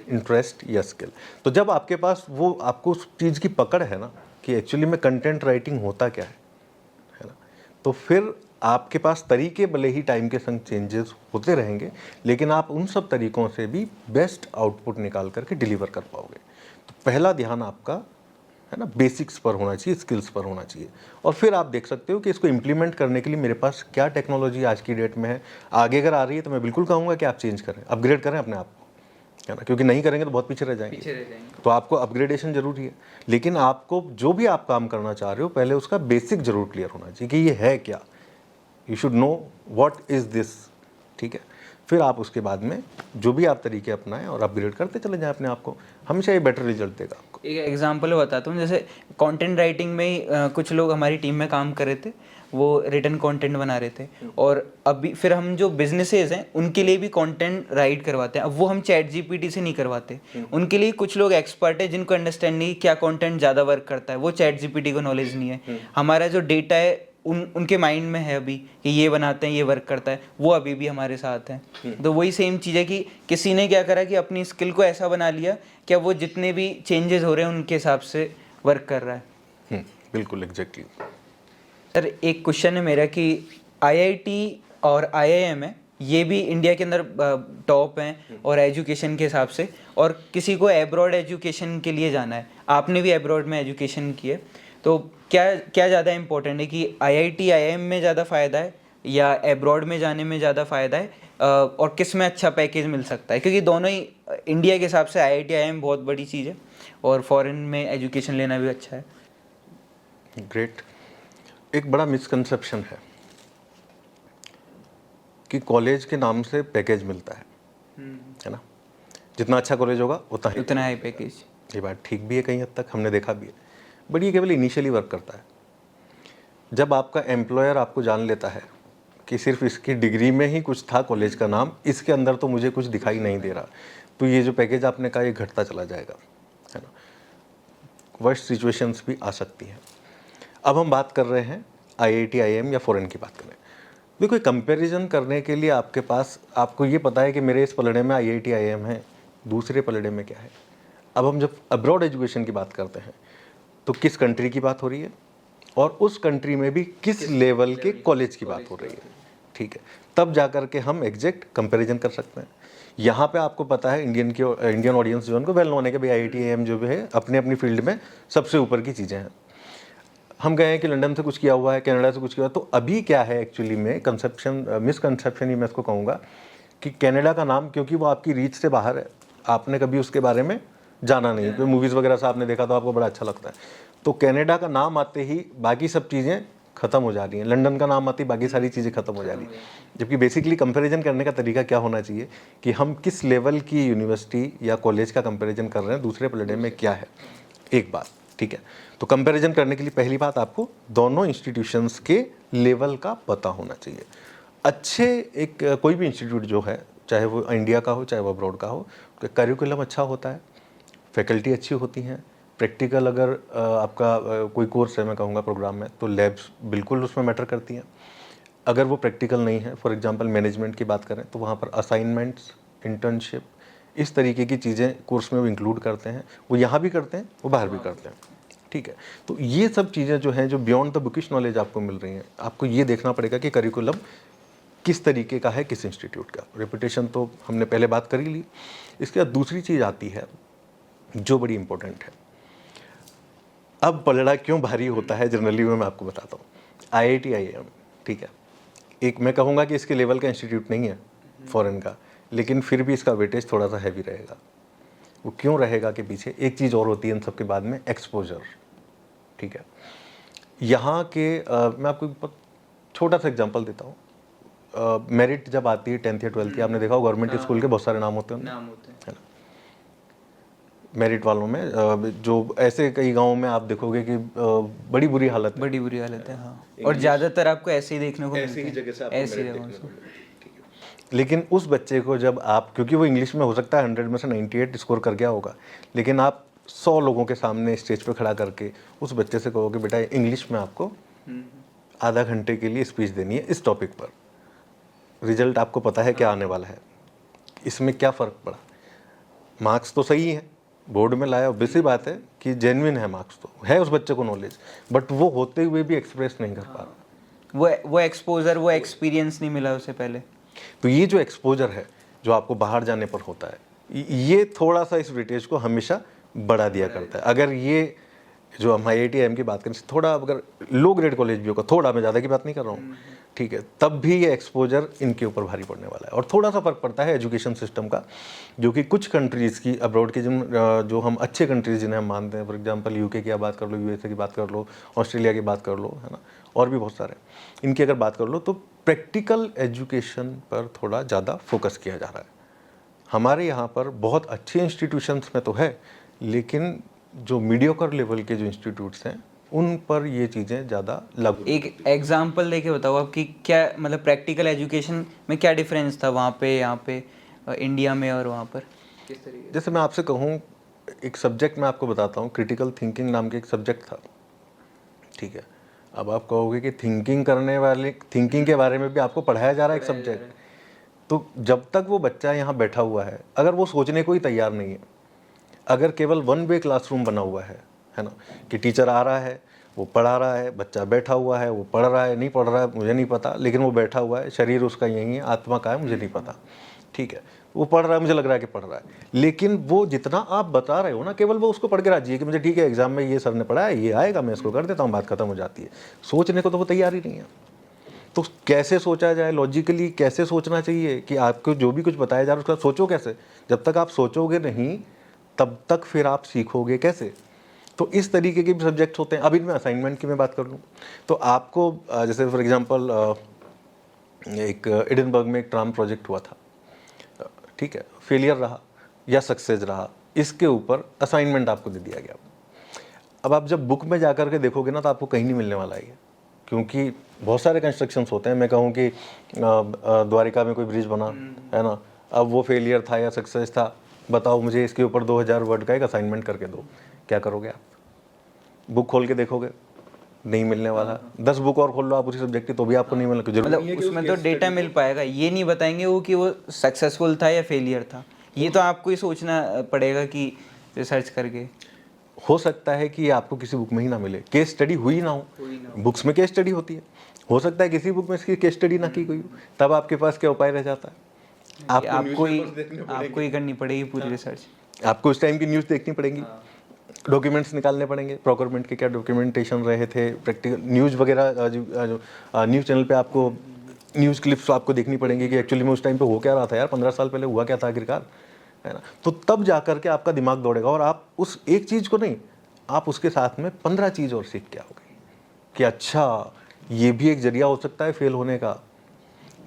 इंटरेस्ट या स्किल। तो जब आपके पास वो आपको उस चीज़ की पकड़ है ना कि एक्चुअली में कंटेंट राइटिंग होता क्या है ना, तो फिर आपके पास तरीके भले ही टाइम के संग चेंजेस होते रहेंगे, लेकिन आप उन सब तरीकों से भी बेस्ट आउटपुट निकाल करके डिलीवर कर पाओगे। तो पहला ध्यान आपका, है ना, बेसिक्स पर होना चाहिए, स्किल्स पर होना चाहिए। और फिर आप देख सकते हो कि इसको इम्प्लीमेंट करने के लिए मेरे पास क्या टेक्नोलॉजी आज की डेट में है। आगे अगर आ रही है तो मैं बिल्कुल कहूँगा कि आप चेंज करें, अपग्रेड करें अपने आप को, है ना, क्योंकि नहीं करेंगे तो बहुत पीछे रह जाएंगे। तो आपको अपग्रेडेशन जरूरी है, लेकिन आपको जो भी आप काम करना चाह रहे हो पहले उसका बेसिक जरूर क्लियर होना चाहिए कि ये है क्या। You should know what is this, ठीक है। फिर आप उसके बाद में जो भी आप तरीके अपनाएं और अपग्रेड करते चले जाएं अपने आप को, हमेशा ये बेटर रिजल्ट देगा आपको। एक एग्जांपल बताता हूँ, जैसे कंटेंट राइटिंग में ही कुछ लोग हमारी टीम में काम कर रहे थे, वो रिटन कंटेंट बना रहे थे, और अभी फिर हम जो बिजनेसेस हैं उनके लिए भी कंटेंट राइट करवाते हैं। अब वो हम चैट जीपीटी से नहीं करवाते, उनके लिए कुछ लोग एक्सपर्ट है जिनको अंडरस्टैंड नहीं क्या कंटेंट ज़्यादा वर्क करता है, वो चैट जीपीटी को नॉलेज नहीं है। हमारा जो डेटा है उनके माइंड में है अभी कि ये बनाते हैं, ये वर्क करता है, वो अभी भी हमारे साथ हैं। तो वही सेम चीज़ है कि किसी ने क्या करा कि अपनी स्किल को ऐसा बना लिया कि वो जितने भी चेंजेस हो रहे हैं उनके हिसाब से वर्क कर रहा है। बिल्कुल एग्जैक्टली। सर एक क्वेश्चन है मेरा कि आईआईटी और आईआईएम है, ये भी इंडिया के अंदर टॉप हैं और एजुकेशन के हिसाब से, और किसी को एब्रॉड एजुकेशन के लिए जाना है, आपने भी एब्रॉड में एजुकेशन की है, तो क्या ज़्यादा इम्पोर्टेंट है कि आईआईटी आईआईएम में ज़्यादा फ़ायदा है या एब्रॉड में जाने में ज़्यादा फ़ायदा है, और किस में अच्छा पैकेज मिल सकता है? क्योंकि दोनों ही इंडिया के हिसाब से आईआईटी आईआईएम बहुत बड़ी चीज़ है और फॉरेन में एजुकेशन लेना भी अच्छा है। ग्रेट। एक बड़ा मिसकंसेप्शन है कि कॉलेज के नाम से पैकेज मिलता है ना, जितना अच्छा कॉलेज होगा उतना हाई पैकेज। ये बात ठीक भी है, कहीं हद तक हमने देखा भी है, बट ये केवल इनिशियली वर्क करता है। जब आपका एम्प्लॉयर आपको जान लेता है कि सिर्फ इसकी डिग्री में ही कुछ था कॉलेज का नाम, इसके अंदर तो मुझे कुछ दिखाई नहीं दे रहा, तो ये जो पैकेज आपने कहा ये घटता चला जाएगा, है ना। वर्स्ट सिचुएशंस भी आ सकती हैं। अब हम बात कर रहे हैं आईआईटी आईआईएम या फॉरेन की बात करें। देखो कंपैरिजन करने के लिए आपके पास, आपको ये पता है कि मेरे इस पलड़े में आईआईटी आईआईएम है, दूसरे पलड़े में क्या है। अब हम जब अब्रॉड एजुकेशन की बात करते हैं तो किस कंट्री की बात हो रही है और उस कंट्री में भी किस लेवल के कॉलेज की बात हो रही है, ठीक है। तब जा कर के हम एग्जैक्ट कंपैरिजन कर सकते हैं। यहाँ पे आपको पता है इंडियन ऑडियंस जो उनको वेल नोन है कि भाई आईआईटी आईआईएम जो भी है अपने अपनी फील्ड में सबसे ऊपर की चीज़ें हैं। हम गए हैं कि लंदन से कुछ किया हुआ है, कनाडा से कुछ किया हुआ है, तो अभी क्या है एक्चुअली में मिसकंसेप्शन ही मैं इसको कहूँगा कि कनाडा का नाम, क्योंकि वो आपकी रीच से बाहर है, आपने कभी उसके बारे में जाना नहीं, तो मूवीज़ वगैरह से आपने देखा तो आपको बड़ा अच्छा लगता है, तो कनाडा का नाम आते ही बाकी सब चीज़ें ख़त्म हो जा रही हैं, लंदन का नाम आती बाकी सारी चीज़ें ख़त्म हो जा रही हैं। जबकि बेसिकली कंपैरिजन करने का तरीका क्या होना चाहिए कि हम किस लेवल की यूनिवर्सिटी या कॉलेज का कंपैरिजन कर रहे हैं, दूसरे पलड़े में क्या है, एक बात, ठीक है। तो कंपैरिजन करने के लिए पहली बात आपको दोनों इंस्टीट्यूशंस के लेवल का पता होना चाहिए। अच्छे एक कोई भी इंस्टीट्यूट जो है, चाहे वो इंडिया का हो चाहे वो अब्रॉड का हो, करिकुलम अच्छा होता है, फैकल्टी अच्छी होती हैं, प्रैक्टिकल अगर आपका कोई कोर्स है मैं कहूँगा प्रोग्राम में, तो लैब्स बिल्कुल उसमें मैटर करती हैं। अगर वो प्रैक्टिकल नहीं है, फॉर एग्जांपल मैनेजमेंट की बात करें, तो वहाँ पर असाइनमेंट्स, इंटर्नशिप, इस तरीके की चीज़ें कोर्स में वो इंक्लूड करते हैं। वो यहाँ भी करते हैं, वो बाहर भी करते हैं, ठीक है। तो ये सब चीज़ें जो हैं, जो बियॉन्ड द बुकिश नॉलेज आपको मिल रही हैं, आपको ये देखना पड़ेगा कि करिकुलम किस तरीके का है, किस इंस्टीट्यूट का। रेपुटेशन तो हमने पहले बात कर ही ली। इसके बाद दूसरी चीज़ आती है जो बड़ी इंपॉर्टेंट है। अब पलड़ा क्यों भारी होता है जनरली मैं आपको बताता हूँ। IIT IIM, ठीक है, एक मैं कहूँगा कि इसके लेवल का इंस्टीट्यूट नहीं है फॉरेन का, लेकिन फिर भी इसका वेटेज थोड़ा सा हैवी रहेगा। वो क्यों रहेगा के पीछे एक चीज़ और होती है इन सब के बाद में, एक्सपोजर, ठीक है। यहाँ के मैं आपको एक छोटा सा एग्जांपल देता हूँ। मेरिट जब आती है 10th या 12th की, आपने देखा हो गवर्नमेंट स्कूल के बहुत सारे नाम होते हैं, है ना। मेरिट वालों में जो ऐसे कई गांवों में आप देखोगे कि बड़ी बुरी हालत है, हाँ। और ज़्यादातर आपको ऐसे ही देखने को मिलते हैं, ऐसी जगहों से। लेकिन उस बच्चे को जब आप, क्योंकि वो इंग्लिश में हो सकता है 100 में से 98 स्कोर कर गया होगा, लेकिन आप 100 लोगों के सामने स्टेज पर खड़ा करके उस बच्चे से कहोगे बेटा इंग्लिश में आपको आधा घंटे के लिए स्पीच देनी है इस टॉपिक पर, रिजल्ट आपको पता है क्या आने वाला है, इसमें क्या फ़र्क पड़ा। मार्क्स तो सही है, बोर्ड में लाया, ऑब्वियसली बात है कि जेन्युइन है, मार्क्स तो है उस बच्चे को नॉलेज, बट वो होते हुए भी एक्सप्रेस नहीं कर पा रहा। वो एक्सपोजर, वो एक्सपीरियंस नहीं मिला उसे पहले। तो ये जो एक्सपोजर है जो आपको बाहर जाने पर होता है, ये थोड़ा सा इस वेटेज को हमेशा बढ़ा दिया करता है। अगर ये जो हम IIT IIM की बात करें, थोड़ा अगर लो ग्रेड कॉलेज भी होगा, थोड़ा, मैं ज़्यादा की बात नहीं कर रहा हूँ, ठीक है, तब भी ये एक्सपोजर इनके ऊपर भारी पड़ने वाला है। और थोड़ा सा फर्क पड़ता है एजुकेशन सिस्टम का, जो कि कुछ कंट्रीज़ की, अब्रॉड की जो हम अच्छे कंट्रीज़ जिन्हें हम मानते हैं, फॉर एग्जांपल UK की बात कर लो, USA की बात कर लो, ऑस्ट्रेलिया की बात कर लो, है ना, और भी बहुत सारे, इनकी अगर बात कर लो, तो प्रैक्टिकल एजुकेशन पर थोड़ा ज़्यादा फोकस किया जा रहा है। हमारे यहाँ पर बहुत अच्छे इंस्टीट्यूशंस में तो है, लेकिन जो मीडियोकर लेवल के जो इंस्टीट्यूट्स हैं उन पर ये चीज़ें ज़्यादा लागू। एक एग्जांपल देके बताओ आप कि क्या मतलब प्रैक्टिकल एजुकेशन में क्या डिफरेंस था वहाँ पे, यहाँ पे इंडिया में और वहाँ पर किस तरीके? जैसे मैं आपसे कहूँ, एक सब्जेक्ट मैं आपको बताता हूँ, क्रिटिकल थिंकिंग नाम के एक सब्जेक्ट था, ठीक है। अब आप कहोगे कि थिंकिंग के बारे में भी आपको पढ़ाया जा रहा है एक सब्जेक्ट, तो जब तक वो बच्चा यहाँ बैठा हुआ है, अगर वो सोचने को ही तैयार नहीं है, अगर केवल 1 वे क्लासरूम बना हुआ है ना, कि टीचर आ रहा है, वो पढ़ा रहा है, बच्चा बैठा हुआ है, वो पढ़ रहा है, नहीं पढ़ रहा है मुझे नहीं पता, लेकिन वो बैठा हुआ है, शरीर उसका यही है, आत्मा का है मुझे नहीं पता, ठीक है, वो पढ़ रहा है, मुझे लग रहा है कि पढ़ रहा है, लेकिन वो जितना आप बता रहे हो ना, केवल वो उसको पढ़ के राजी है कि मुझे ठीक है, एग्जाम में ये सर ने पढ़ा है, ये आएगा, मैं इसको कर देता हूँ, बात खत्म हो जाती है। सोचने को तो वो तैयार ही नहीं है। तो कैसे सोचा जाए, लॉजिकली कैसे सोचना चाहिए कि आपको जो भी कुछ बताया जा रहा है उसका सोचो कैसे। जब तक आप सोचोगे नहीं, तब तक फिर आप सीखोगे कैसे। तो इस तरीके के भी सब्जेक्ट्स होते हैं। अब इनमें असाइनमेंट की मैं बात कर लूँ तो आपको जैसे फॉर एग्जांपल एक एडिनबर्ग में एक ट्राम प्रोजेक्ट हुआ था, ठीक है, फेलियर रहा या सक्सेस रहा, इसके ऊपर असाइनमेंट आपको दे दिया गया। अब आप जब बुक में जा कर के देखोगे ना, तो आपको कहीं नहीं मिलने वाला है, क्योंकि बहुत सारे कंस्ट्रक्शंस होते हैं। मैं कहूँ कि द्वारिका में कोई ब्रिज बना है ना, अब वो फेलियर था या सक्सेस था, बताओ मुझे इसके ऊपर 2000 वर्ड का एक असाइनमेंट करके दो, क्या करोगे आप? बुक खोल के देखोगे, नहीं मिलने वाला। 10 बुक और खोल लो आप उसी सब्जेक्ट की, तो भी आपको नहीं मिलने की जरूरत मतलब उसमें तो डेटा मिल पाएगा, ये नहीं बताएंगे वो कि वो सक्सेसफुल था या फेलियर था। ये तो आपको ही सोचना पड़ेगा कि रिसर्च करके। हो सकता है कि आपको किसी बुक में ही ना मिले, केस स्टडी हुई ना हो, बुक्स में केस स्टडी होती है, हो सकता है किसी बुक में इसकी केस स्टडी ना की गई हो, तब आपके पास क्या उपाय रह जाता है? आपको ही करनी पड़ेगी पूरी रिसर्च। आपको उस टाइम की न्यूज़ देखनी पड़ेगी, डॉक्यूमेंट्स निकालने पड़ेंगे, प्रोक्योरमेंट के क्या डॉक्यूमेंटेशन रहे थे, प्रैक्टिकल न्यूज़ वगैरह, जो न्यूज़ चैनल पे आपको न्यूज़ क्लिप्स आपको देखनी पड़ेंगी कि एक्चुअली में उस टाइम पे हो क्या रहा था यार, 15 साल पहले हुआ क्या था आखिरकार, है ना। तो तब जा कर के आपका दिमाग दौड़ेगा और आप उस एक चीज़ को नहीं, आप उसके साथ में 15 चीज़ और सीख के आओगे कि अच्छा ये भी एक जरिया हो सकता है फेल होने का।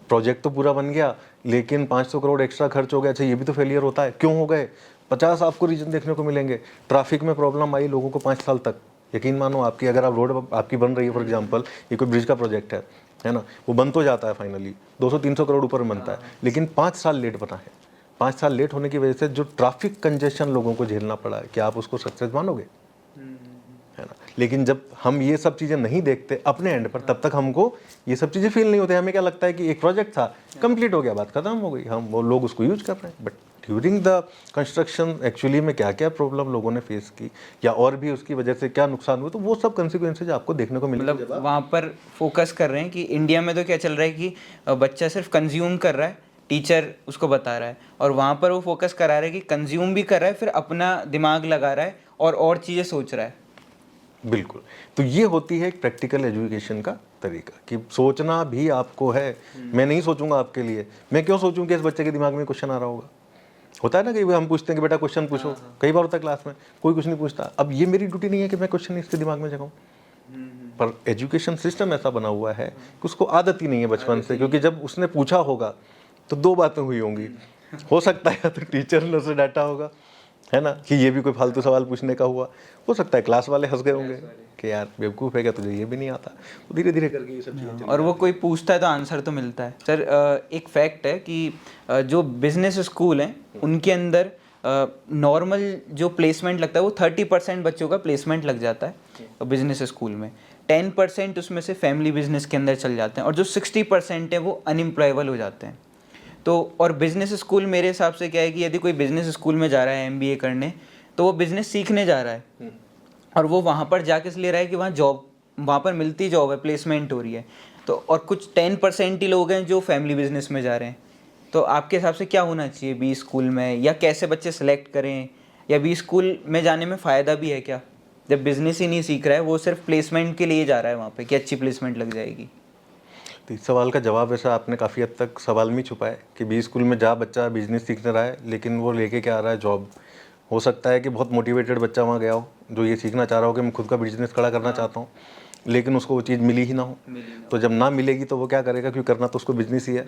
प्रोजेक्ट तो पूरा बन गया, लेकिन 500 करोड़ एक्स्ट्रा खर्च हो गया, अच्छा ये भी तो फेलियर होता है। क्यों हो गए? 50 आपको रीजन देखने को मिलेंगे। ट्रैफिक में प्रॉब्लम आई लोगों को 5 साल तक, यकीन मानो आपकी, अगर आप रोड आपकी बन रही है फॉर एग्जांपल, ये कोई ब्रिज का प्रोजेक्ट है ना, वो बन तो जाता है फाइनली 200-300 करोड़ ऊपर में बनता है, लेकिन 5 साल लेट बना है। 5 साल लेट होने की वजह से जो ट्रैफिक कंजेशन लोगों को झेलना पड़ा है, क्या आप उसको सक्सेस मानोगे? है ना। लेकिन जब हम ये सब चीज़ें नहीं देखते अपने एंड पर, तब तक हमको ये सब चीज़ें फील नहीं होती। हमें क्या लगता है कि एक प्रोजेक्ट था, कंप्लीट हो गया, बात खत्म हो गई, हम वो लोग उसको यूज कर रहे हैं। But during the construction actually में क्या क्या प्रॉब्लम लोगों ने फेस की, या और भी उसकी वजह से क्या नुकसान हुआ, तो वो सब कंसिक्वेंसेज आपको देखने को मिलेंगे। मतलब वहाँ पर फोकस कर रहे हैं कि इंडिया में तो क्या चल रहा है कि बच्चा सिर्फ कंज्यूम कर रहा है, टीचर उसको बता रहा है, और वहाँ पर वो फोकस करा रहा है कि कंज्यूम भी कर रहा है, फिर अपना दिमाग लगा रहा है और चीज़ें सोच रहा है। बिल्कुल। तो ये होती है एक प्रैक्टिकल एजुकेशन का तरीका, कि सोचना भी आपको है। मैं नहीं सोचूंगा आपके लिए, मैं क्यों सोचूं कि इस बच्चे के दिमाग में क्वेश्चन आ रहा होगा। होता है ना कि हम पूछते हैं कि बेटा क्वेश्चन पूछो, कई बार होता है क्लास में कोई कुछ नहीं पूछता। अब ये मेरी ड्यूटी नहीं है कि मैं क्वेश्चन इसके दिमाग में जगाऊं, पर एजुकेशन सिस्टम ऐसा बना हुआ है कि उसको आदत ही नहीं है बचपन से, क्योंकि जब उसने पूछा होगा तो 2 बातें हुई होंगी। हो सकता है तो टीचर ने उसे डांटा होगा, है ना, कि ये भी कोई फालतू सवाल पूछने का हुआ। हो सकता है क्लास वाले हंस गए होंगे कि यार बेवकूफ़ है क्या, तुझे ये भी नहीं आता। तो धीरे धीरे करके ये सब चीज़ें, और वो कोई पूछता है तो आंसर तो मिलता है। सर एक फैक्ट है कि जो बिजनेस स्कूल हैं उनके अंदर नॉर्मल जो प्लेसमेंट लगता है वो 30% बच्चों का प्लेसमेंट लग जाता है बिजनेस स्कूल में। 10% उसमें से फैमिली बिजनेस के अंदर चल जाते हैं, और जो 60% है वो अनएम्प्लॉयबल हो जाते हैं। तो और बिजनेस स्कूल मेरे हिसाब से क्या है कि यदि कोई बिजनेस स्कूल में जा रहा है MBA करने, तो वो बिजनेस सीखने जा रहा है, और वो वहाँ पर जाके इसलिए रहा है कि वहाँ जॉब, वहाँ पर मिलती जॉब है, प्लेसमेंट हो रही है। तो और कुछ 10% ही लोग हैं जो फैमिली बिजनेस में जा रहे हैं। तो आपके हिसाब से क्या होना चाहिए बी स्कूल में, या कैसे बच्चे सेलेक्ट करें, या बी स्कूल में जाने में फ़ायदा भी है क्या, जब बिजनेस ही नहीं सीख रहा है, वो सिर्फ प्लेसमेंट के लिए जा रहा है वहाँ पे कि अच्छी प्लेसमेंट लग जाएगी? तो इस सवाल का जवाब ऐसा आपने काफ़ी हद तक सवाल में छुपा है कि बी स्कूल में जा बच्चा बिजनेस सीखने रहा है, लेकिन वो लेके क्या आ रहा है, जॉब। हो सकता है कि बहुत मोटिवेटेड बच्चा वहाँ गया हो, जो ये सीखना चाह रहा हो कि मैं खुद का बिजनेस खड़ा करना चाहता हूँ, लेकिन उसको वो चीज़ मिली ही ना हो। तो जब ना मिलेगी तो वो क्या करेगा, क्योंकि करना तो उसको बिजनेस ही है,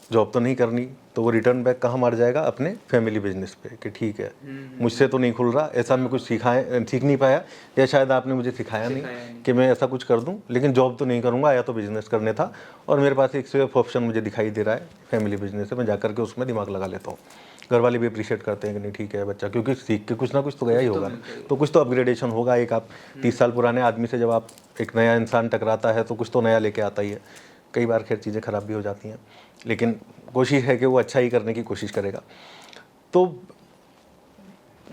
जॉब तो नहीं करनी। तो वो रिटर्न बैक कहाँ मार जाएगा, अपने फैमिली बिजनेस पे, कि ठीक है मुझसे तो नहीं खुल रहा, ऐसा मैं कुछ सीख नहीं पाया, या शायद आपने मुझे सिखाया नहीं कि मैं ऐसा कुछ कर दूं, लेकिन जॉब तो नहीं करूंगा, आया तो बिजनेस करने था, और मेरे पास एक सेफ ऑप्शन मुझे दिखाई दे रहा है फैमिली बिजनेस है, मैं जाकर के उसमें दिमाग लगा लेता हूँ। घर वाले भी अप्रिशिएट करते हैं कि नहीं ठीक है बच्चा, क्योंकि सीख के कुछ ना कुछ तो गया ही होगा ना, तो कुछ तो अपग्रेडेशन होगा। एक आप 30 साल पुराने आदमी से जब आप एक नया इंसान टकराता है तो कुछ तो नया लेके आता ही है। कई बार खैर चीज़ें ख़राब भी हो जाती हैं, लेकिन कोशिश है कि वो अच्छा ही करने की कोशिश करेगा। तो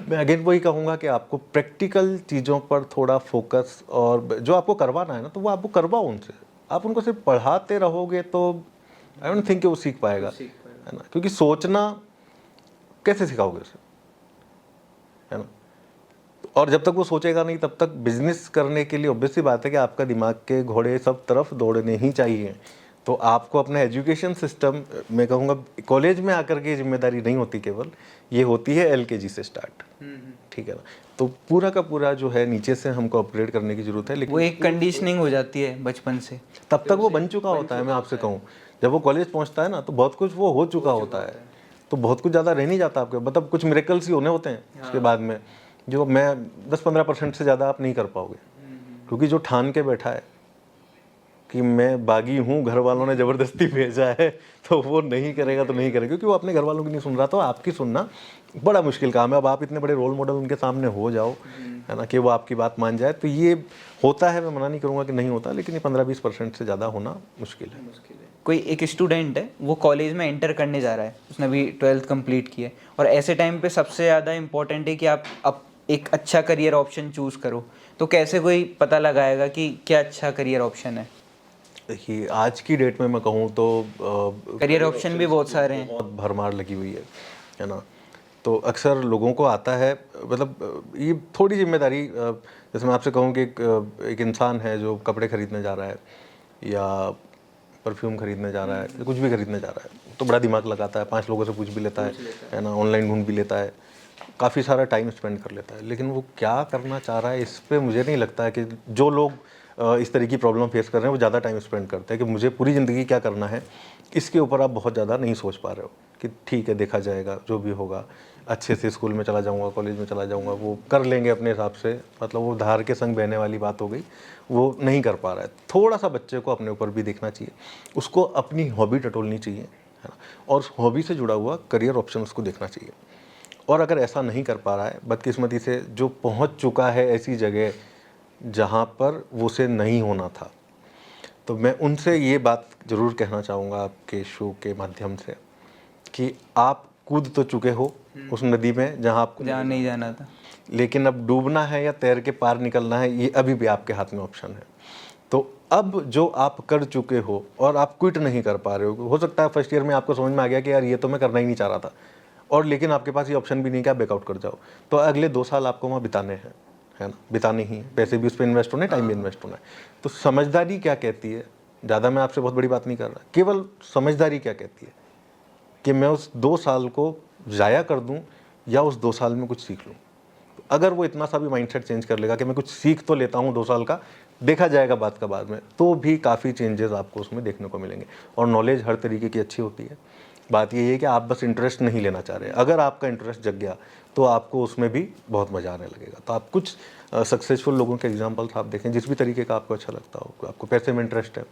मैं अगेन वही कहूँगा कि आपको प्रैक्टिकल चीज़ों पर थोड़ा फोकस, और जो आपको करवाना है ना, तो वो आपको करवाओ उनसे। आप उनको सिर्फ पढ़ाते रहोगे तो आई डोंट थिंक कि वो सीख पाएगा, है ना, क्योंकि सोचना कैसे सिखाओगे उसे, है ना। और जब तक वो सोचेगा नहीं, तब तक बिजनेस करने के लिए ऑब्वियस सी बात है कि आपका दिमाग के घोड़े सब तरफ दौड़ने ही चाहिए। तो आपको अपना एजुकेशन सिस्टम, मैं कहूँगा कॉलेज में आकर के जिम्मेदारी नहीं होती केवल, ये होती है LKG से स्टार्ट, ठीक है ना। तो पूरा का पूरा जो है नीचे से हमको अपग्रेड करने की जरूरत है, लेकिन वो एक कंडीशनिंग हो जाती है बचपन से, तब तक वो बन चुका होता है। मैं आपसे कहूँ, जब वो कॉलेज पहुँचता है ना, तो बहुत कुछ वो हो चुका होता है, तो बहुत कुछ ज़्यादा रह नहीं जाता आपके, मतलब कुछ मिरेकल्स ही होने होते हैं उसके बाद में, जो मैं 10-15% से ज़्यादा आप नहीं कर पाओगे, क्योंकि जो ठान के बैठा है कि मैं बागी हूँ, घर वालों ने ज़बरदस्ती भेजा है, तो वो नहीं करेगा तो नहीं करेगा, क्योंकि वो अपने घर वालों की नहीं सुन रहा, तो आपकी सुनना बड़ा मुश्किल काम है। अब आप इतने बड़े रोल मॉडल उनके सामने हो जाओ, है ना, कि वो आपकी बात मान जाए, तो ये होता है। मैं मना नहीं करूँगा कि नहीं होता, लेकिन ये 15-20% से ज़्यादा होना मुश्किल है। कोई एक स्टूडेंट है, वो कॉलेज में एंटर करने जा रहा है, उसने अभी 12th कंप्लीट की है, और ऐसे टाइम पे सबसे ज़्यादा इम्पोर्टेंट है कि आप एक अच्छा करियर ऑप्शन चूज़ करो। तो कैसे कोई पता लगाएगा कि क्या अच्छा करियर ऑप्शन है? देखिए आज की डेट में मैं कहूँ तो करियर ऑप्शन भी बहुत सारे हैं, बहुत भरमार लगी हुई है ना। तो अक्सर लोगों को आता है, मतलब ये थोड़ी जिम्मेदारी, जैसे मैं आपसे कहूँ कि एक इंसान है जो कपड़े खरीदने जा रहा है, या परफ्यूम खरीदने जा रहा है, या कुछ भी खरीदने जा रहा है, तो बड़ा दिमाग लगाता है, 5 लोगों से पूछ भी लेता है ना, ऑनलाइन ढूंढ भी लेता है, काफ़ी सारा टाइम स्पेंड कर लेता है, लेकिन वो क्या करना चाह रहा है इस पर मुझे नहीं लगता है कि जो लोग इस तरह की प्रॉब्लम फेस कर रहे हैं वो ज़्यादा टाइम स्पेंड करते हैं कि मुझे पूरी ज़िंदगी क्या करना है, इसके ऊपर आप बहुत ज़्यादा नहीं सोच पा रहे हो कि ठीक है देखा जाएगा जो भी होगा, अच्छे से स्कूल में चला जाऊंगा, कॉलेज में चला जाऊंगा, वो कर लेंगे अपने हिसाब से, मतलब वो धार के संग बहने वाली बात हो गई, वो नहीं कर पा रहा है। थोड़ा सा बच्चे को अपने ऊपर भी देखना चाहिए, उसको अपनी हॉबी टटोलनी चाहिए, है ना, और उस हॉबी से जुड़ा हुआ करियर ऑप्शन उसको देखना चाहिए। और अगर ऐसा नहीं कर पा रहा है, बदकिस्मती से जो पहुंच चुका है ऐसी जगह जहां पर वो उसे नहीं होना था, तो मैं उनसे ये बात ज़रूर कहना चाहूँगा आपके शो के माध्यम से कि आप कूद तो चुके हो उस नदी में जहाँ आपको नहीं जाना था, लेकिन अब डूबना है या तैर के पार निकलना है, ये अभी भी आपके हाथ में ऑप्शन है। तो अब जो आप कर चुके हो और आप क्विट नहीं कर पा रहे हो सकता है फर्स्ट ईयर में आपको समझ में आ गया कि यार ये तो मैं करना ही नहीं चाह रहा था, और लेकिन आपके पास ये ऑप्शन भी नहीं कि आप बैकआउट कर जाओ, तो अगले 2 साल आपको वहाँ बिताने हैं, है ना, बिताने ही हैं, पैसे भी उस पर इन्वेस्ट होने, टाइम भी इन्वेस्ट होना है। तो समझदारी क्या कहती है, ज़्यादा मैं आपसे बहुत बड़ी बात नहीं कर रहा, केवल समझदारी क्या कहती है कि मैं उस 2 साल को ज़ाया कर दूं या उस 2 साल में कुछ सीख लूं। अगर वो इतना सा भी माइंडसेट चेंज कर लेगा कि मैं कुछ सीख तो लेता हूं 2 साल का, देखा जाएगा बात का बाद में, तो भी काफ़ी चेंजेस आपको उसमें देखने को मिलेंगे। और नॉलेज हर तरीके की अच्छी होती है, बात ये है कि आप बस इंटरेस्ट नहीं लेना चाह रहे। अगर आपका इंटरेस्ट जग गया तो आपको उसमें भी बहुत मज़ा आने लगेगा। तो आप कुछ सक्सेसफुल लोगों के एग्जाम्पल्स आप देखें, जिस भी तरीके का आपको अच्छा लगता हो। आपको पैसे में इंटरेस्ट है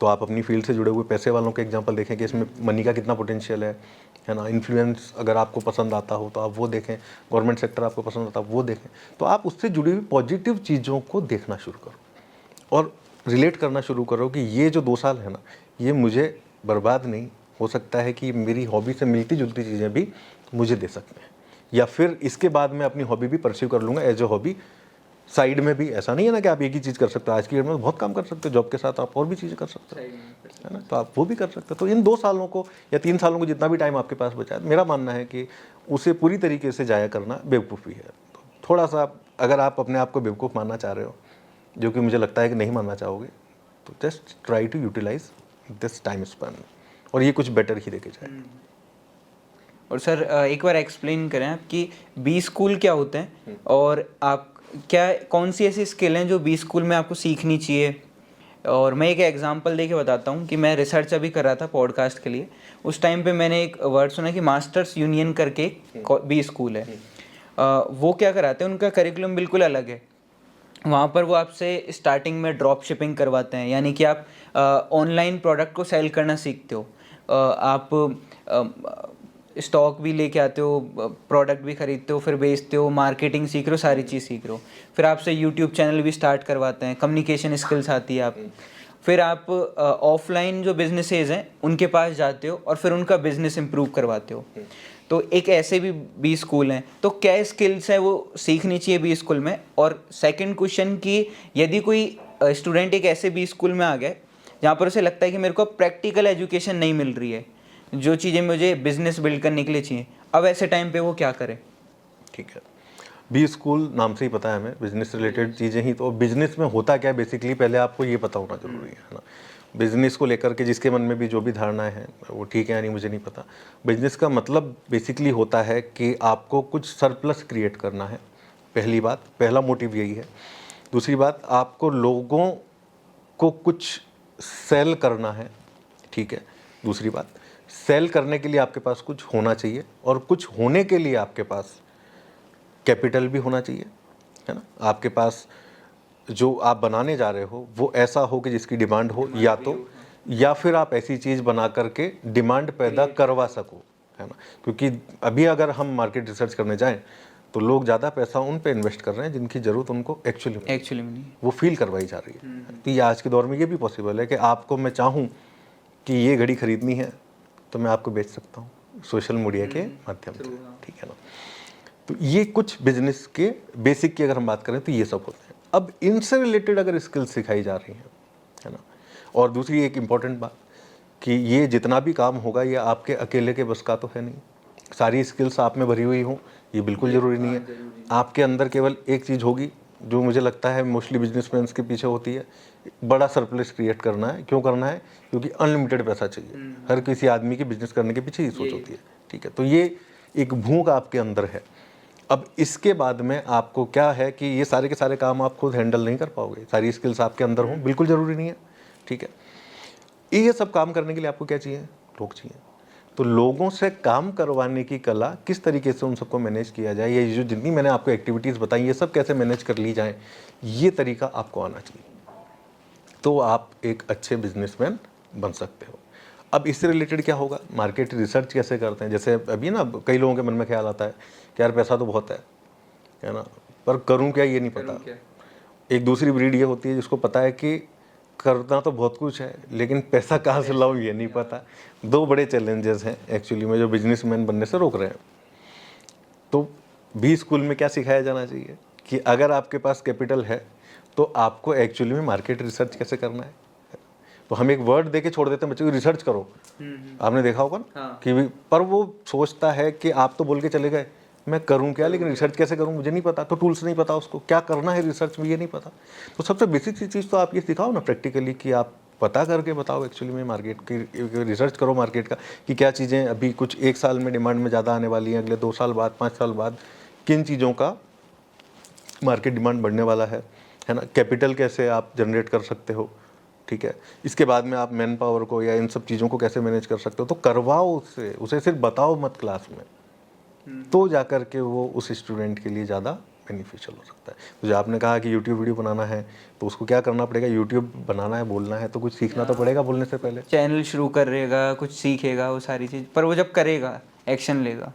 तो आप अपनी फील्ड से जुड़े हुए पैसे वालों के एग्जांपल देखें कि इसमें मनी का कितना पोटेंशियल है ना। इन्फ्लुएंस अगर आपको पसंद आता हो तो आप वो देखें, गवर्नमेंट सेक्टर आपको पसंद आता हो वो देखें, तो आप उससे जुड़ी हुई पॉजिटिव चीज़ों को देखना शुरू करो और रिलेट करना शुरू करो कि ये जो 2 साल है ना, ये मुझे बर्बाद नहीं, हो सकता है कि मेरी हॉबी से मिलती जुलती चीज़ें भी मुझे दे सकते हैं, या फिर इसके बाद मैं अपनी हॉबी भी परस्यू कर लूँगा एज ए हॉबी साइड में भी। ऐसा नहीं है ना कि आप एक ही चीज़ कर सकते हो, आज की डेट में बहुत काम कर सकते हो, जॉब के साथ आप और भी चीज़ें कर सकते हो, है ना, तो आप वो भी कर सकते हो। तो इन 2 सालों को या 3 सालों को, जितना भी टाइम आपके पास बचा है, मेरा मानना है कि उसे पूरी तरीके से जाया करना बेवकूफ़ी है। तो थोड़ा सा अगर आप अपने आप को बेवकूफ़ मानना चाह रहे हो, जो कि मुझे लगता है कि नहीं मानना चाहोगे, तो just try to utilize this time span, और ये कुछ बेटर ही देके जाए। और सर एक बार एक्सप्लेन करें आप कि बी स्कूल क्या होते हैं, और आप क्या कौन सी ऐसी स्किल हैं जो बी स्कूल में आपको सीखनी चाहिए। और मैं एक एग्जांपल दे के बताता हूँ कि मैं रिसर्च अभी कर रहा था पॉडकास्ट के लिए, उस टाइम पे मैंने एक वर्ड सुना कि मास्टर्स यूनियन करके बी स्कूल है। वो क्या कराते हैं, उनका करिकुलम बिल्कुल अलग है। वहाँ पर वो आपसे स्टार्टिंग में ड्रॉप शिपिंग करवाते हैं, यानी कि आप ऑनलाइन प्रोडक्ट को सेल करना सीखते हो, आप स्टॉक भी लेके आते हो, प्रोडक्ट भी खरीदते हो, फिर बेचते हो, मार्केटिंग सीख रहे हो, सारी चीज़ सीख रहे हो। फिर आपसे यूट्यूब चैनल भी स्टार्ट करवाते हैं, कम्युनिकेशन स्किल्स आती है आप। फिर आप ऑफलाइन जो बिजनेसेस हैं उनके पास जाते हो और फिर उनका बिजनेस इम्प्रूव करवाते हो। तो एक ऐसे भी बी स्कूल हैं, तो क्या स्किल्स हैं वो सीखनी चाहिए बी स्कूल में। और सेकंड क्वेश्चन कि यदि कोई स्टूडेंट एक ऐसे बी स्कूल में आ गया जहाँ पर उसे लगता है कि मेरे को प्रैक्टिकल एजुकेशन नहीं मिल रही है, जो चीज़ें मुझे बिजनेस बिल्ड करने के लिए चाहिए, अब ऐसे टाइम पे वो क्या करे। ठीक है, बी स्कूल नाम से ही पता है हमें बिजनेस रिलेटेड चीज़ें ही। तो बिजनेस में होता क्या है बेसिकली, पहले आपको ये पता होना जरूरी है ना। बिजनेस को लेकर के जिसके मन में भी जो भी धारणाएं हैं वो ठीक है या नहीं मुझे नहीं पता। बिजनेस का मतलब बेसिकली होता है कि आपको कुछ सरप्लस क्रिएट करना है, पहली बात, पहला मोटिव यही है। दूसरी बात, आपको लोगों को कुछ सेल करना है, ठीक है। दूसरी बात, सेल करने के लिए आपके पास कुछ होना चाहिए, और कुछ होने के लिए आपके पास कैपिटल भी होना चाहिए, है ना। आपके पास जो आप बनाने जा रहे हो वो ऐसा हो कि जिसकी डिमांड हो, या फिर आप ऐसी चीज़ बना करके डिमांड पैदा करवा सको, है ना। क्योंकि अभी अगर हम मार्केट रिसर्च करने जाएं तो लोग ज़्यादा पैसा उन पे इन्वेस्ट कर रहे हैं जिनकी ज़रूरत उनको एक्चुअली में वो फील करवाई जा रही है। तो ये आज के दौर में ये भी पॉसिबल है कि आपको मैं चाहूँ कि ये घड़ी खरीदनी है तो मैं आपको बेच सकता हूँ सोशल मीडिया के माध्यम से, ठीक है ना। तो ये कुछ बिजनेस के बेसिक की अगर हम बात करें तो ये सब होते हैं। अब इनसे रिलेटेड अगर स्किल्स सिखाई जा रही हैं, है ना। और दूसरी एक इम्पॉर्टेंट बात कि ये जितना भी काम होगा ये आपके अकेले के बस का तो है नहीं, सारी स्किल्स आप में भरी हुई हों ये बिल्कुल ज़रूरी नहीं है। आपके अंदर केवल एक चीज़ होगी जो मुझे लगता है मोस्टली बिजनेसमैन के पीछे होती है, बड़ा सरप्लस क्रिएट करना है। क्यों करना है? क्योंकि अनलिमिटेड पैसा चाहिए। हर किसी आदमी की बिजनेस करने के पीछे ही सोच होती है, ठीक है। तो ये एक भूख आपके अंदर है, अब इसके बाद में आपको क्या है कि ये सारे के सारे काम आप खुद हैंडल नहीं कर पाओगे, सारी स्किल्स आपके अंदर हों बिल्कुल ज़रूरी नहीं है, ठीक है। ये सब काम करने के लिए आपको क्या चाहिए? लोग चाहिए। तो लोगों से काम करवाने की कला, किस तरीके से उन सबको मैनेज किया जाए, ये जो जितनी मैंने आपको एक्टिविटीज़ बताई ये सब कैसे मैनेज कर ली जाए, ये तरीका आपको आना चाहिए, तो आप एक अच्छे बिजनेसमैन बन सकते हो। अब इससे रिलेटेड क्या होगा, मार्केट रिसर्च कैसे करते हैं। जैसे अभी ना कई लोगों के मन में ख्याल आता है कि यार पैसा तो बहुत है ना, पर करूं क्या ये नहीं पता। एक दूसरी ब्रीड ये होती है जिसको पता है कि करना तो बहुत कुछ है लेकिन पैसा कहाँ से लाऊं ये नहीं पता। दो बड़े चैलेंजेस हैं एक्चुअली में जो बिजनेसमैन बनने से रोक रहे हैं। तो भी स्कूल में क्या सिखाया जाना चाहिए कि अगर आपके पास कैपिटल है तो आपको एक्चुअली में मार्केट रिसर्च कैसे करना है। तो हम एक वर्ड दे के छोड़ देते हैं बच्चों को, रिसर्च करो। आपने देखा होगा ना हाँ। कि पर वो सोचता है कि आप तो बोल के चले गए, मैं करूं क्या, लेकिन रिसर्च कैसे करूं मुझे नहीं पता, तो टूल्स नहीं पता उसको, क्या करना है रिसर्च में ये नहीं पता। तो सबसे बेसिक सी चीज़ तो आप ये सिखाओ ना प्रैक्टिकली कि आप पता करके बताओ एक्चुअली में मार्केट की, रिसर्च करो मार्केट का कि क्या चीज़ें अभी कुछ एक साल में डिमांड में ज़्यादा आने वाली हैं, अगले 2 साल बाद 5 साल बाद किन चीज़ों का मार्केट डिमांड बढ़ने वाला है ना। कैपिटल कैसे आप जनरेट कर सकते हो, ठीक है। इसके बाद में आप मैन पावर को या इन सब चीज़ों को कैसे मैनेज कर सकते हो, तो करवाओ उससे, उसे सिर्फ बताओ मत क्लास में, तो जाकर के वो उस स्टूडेंट के लिए ज़्यादा बेनिफिशियल हो सकता है। तो जो आपने कहा कि यूट्यूब वीडियो बनाना है तो उसको क्या करना पड़ेगा, यूट्यूब बनाना है, बोलना है तो कुछ सीखना तो पड़ेगा बोलने से पहले। चैनल शुरू करेगा, कुछ सीखेगा, वो सारी चीज़, पर वो जब करेगा एक्शन लेगा।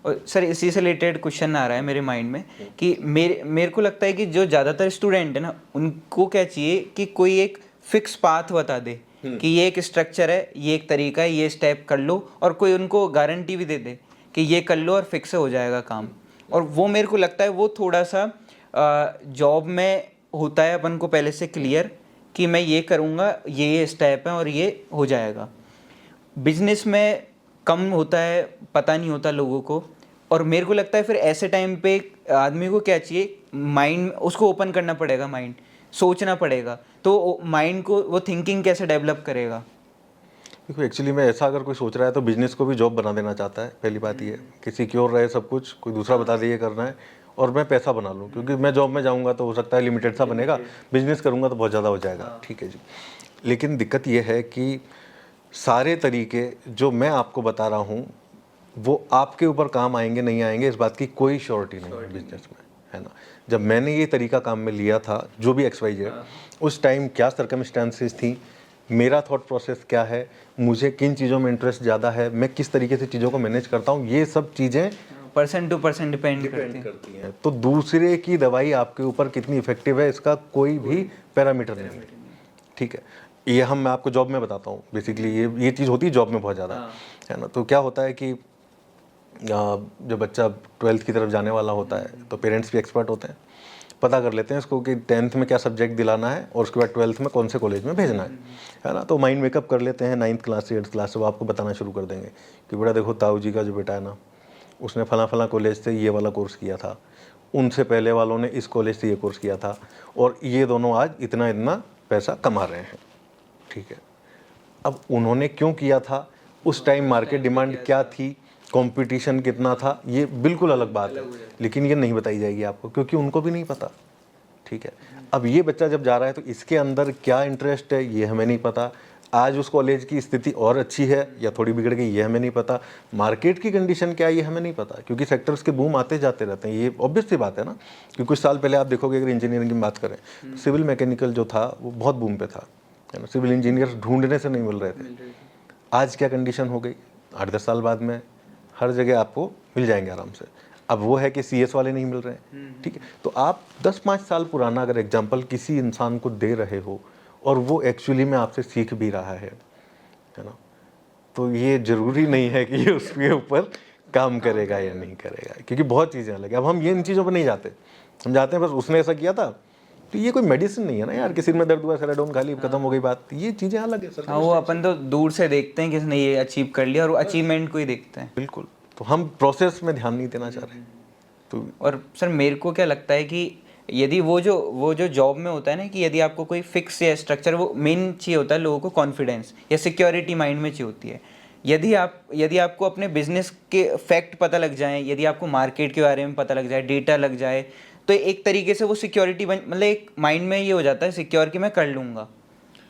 और सर इसी से रिलेटेड क्वेश्चन आ रहा है मेरे माइंड में कि मेरे को लगता है कि जो ज़्यादातर स्टूडेंट है ना, उनको क्या चाहिए कि कोई एक फिक्स पाथ बता दे कि ये एक स्ट्रक्चर है, ये एक तरीका है, ये स्टेप कर लो, और कोई उनको गारंटी भी दे दे कि ये कर लो और फिक्स हो जाएगा काम। और वो मेरे को लगता है वो थोड़ा सा जॉब में होता है अपन को पहले से क्लियर कि मैं ये करूँगा, ये स्टेप है और ये हो जाएगा। बिजनेस में कम होता है, पता नहीं होता लोगों को। और मेरे को लगता है फिर ऐसे टाइम पे आदमी को क्या चाहिए, माइंड उसको ओपन करना पड़ेगा, माइंड सोचना पड़ेगा। तो माइंड को वो थिंकिंग कैसे डेवलप करेगा। देखो एक्चुअली में ऐसा अगर कोई सोच रहा है तो बिजनेस को भी जॉब बना देना चाहता है। पहली बात ये कि सिक्योर रहे सब कुछ, कोई दूसरा बता दे ये करना है और मैं पैसा बना लूँ, क्योंकि मैं जॉब में जाऊँगा तो हो सकता है लिमिटेड सा बनेगा, बिजनेस करूँगा तो बहुत ज़्यादा हो जाएगा, ठीक है जी। लेकिन दिक्कत ये है कि सारे तरीके जो मैं आपको बता रहा हूँ वो आपके ऊपर काम आएंगे नहीं आएंगे इस बात की कोई श्योरिटी नहीं है बिजनेस में, है ना। जब मैंने ये तरीका काम में लिया था जो भी XYZ, उस टाइम क्या सर्कमस्टेंसेस थी, मेरा थॉट प्रोसेस क्या है, मुझे किन चीज़ों में इंटरेस्ट ज़्यादा है, मैं किस तरीके से चीज़ों को मैनेज करता हूँ, ये सब चीज़ें पर्सन टू पर्सन डिपेंड करती हैं। तो दूसरे की दवाई आपके ऊपर कितनी इफेक्टिव है इसका कोई भी पैरामीटर नहीं है, ठीक है। ये मैं आपको जॉब में बताता हूँ बेसिकली, ये चीज़ होती है जॉब में बहुत ज़्यादा, है ना। तो क्या होता है कि जब बच्चा 12th की तरफ जाने वाला होता है तो पेरेंट्स भी एक्सपर्ट होते हैं, पता कर लेते हैं इसको कि 10th में क्या सब्जेक्ट दिलाना है और उसके बाद 12th में कौन से कॉलेज में भेजना है ना। तो माइंड मेकअप कर लेते हैं 9th क्लास से 8th क्लास से, वो आपको बताना शुरू कर देंगे कि बेटा देखो ताऊ जी का जो बेटा है ना, उसने फला फला कॉलेज से ये वाला कोर्स किया था, उनसे पहले वालों ने इस कॉलेज से ये कोर्स किया था और ये दोनों आज इतना इतना पैसा कमा रहे हैं, ठीक है। अब उन्होंने क्यों किया था, उस टाइम मार्केट डिमांड क्या थी, कंपटीशन कितना था, ये बिल्कुल अलग बात है, लेकिन ये नहीं बताई जाएगी आपको क्योंकि उनको भी नहीं पता, ठीक है। अब ये बच्चा जब जा रहा है तो इसके अंदर क्या इंटरेस्ट है ये हमें नहीं पता, आज उस कॉलेज की स्थिति और अच्छी है या थोड़ी बिगड़ गई ये हमें नहीं पता, मार्केट की कंडीशन क्या है ये हमें नहीं पता, क्योंकि सेक्टर्स के बूम आते जाते रहते हैं, ये ऑब्वियस सी बात है ना। कि कुछ साल पहले आप देखोगे अगर इंजीनियरिंग की बात करें, सिविल मैकेनिकल जो था वो बहुत बूम पे था, है ना। सिविल इंजीनियर ढूंढने से नहीं मिल रहे थे। आज क्या कंडीशन हो गई, 8-10 साल बाद में हर जगह आपको मिल जाएंगे आराम से। अब वो है कि CS वाले नहीं मिल रहे हैं, ठीक है। तो आप 10-5 साल पुराना अगर एग्जाम्पल किसी इंसान को दे रहे हो और वो एक्चुअली में आपसे सीख भी रहा है ना, तो ये ज़रूरी नहीं है कि ये उसके ऊपर काम करेगा या नहीं करेगा, क्योंकि बहुत चीज़ें अलग है। अब हम ये इन चीज़ों पर नहीं जाते, हम जाते हैं बस उसने ऐसा किया था तो ये कोई मेडिसिन नहीं है ना यार, किसी में दर्द हुआ सेराडोन खा ली खत्म हो गई बात, ये चीज़ें अलग है सर। हाँ, वो अपन तो दूर से देखते हैं किसने ये अचीव कर लिया और वो अचीवमेंट को ही देखते हैं। बिल्कुल, तो हम प्रोसेस में ध्यान नहीं देना चाह रहे। तो और सर मेरे को क्या लगता है कि यदि वो जो जॉब में होता है ना कि यदि आपको कोई फिक्स या स्ट्रक्चर, वो मेन चाहिए होता है लोगों को कॉन्फिडेंस या सिक्योरिटी माइंड में चाहिए होती है यदि आपको अपने बिजनेस के फैक्ट पता लग जाए, यदि आपको मार्केट के बारे में पता लग जाए, डेटा लग जाए, तो एक तरीके से वो सिक्योरिटी मतलब एक माइंड में ये हो जाता है सिक्योर कि मैं कर लूँगा,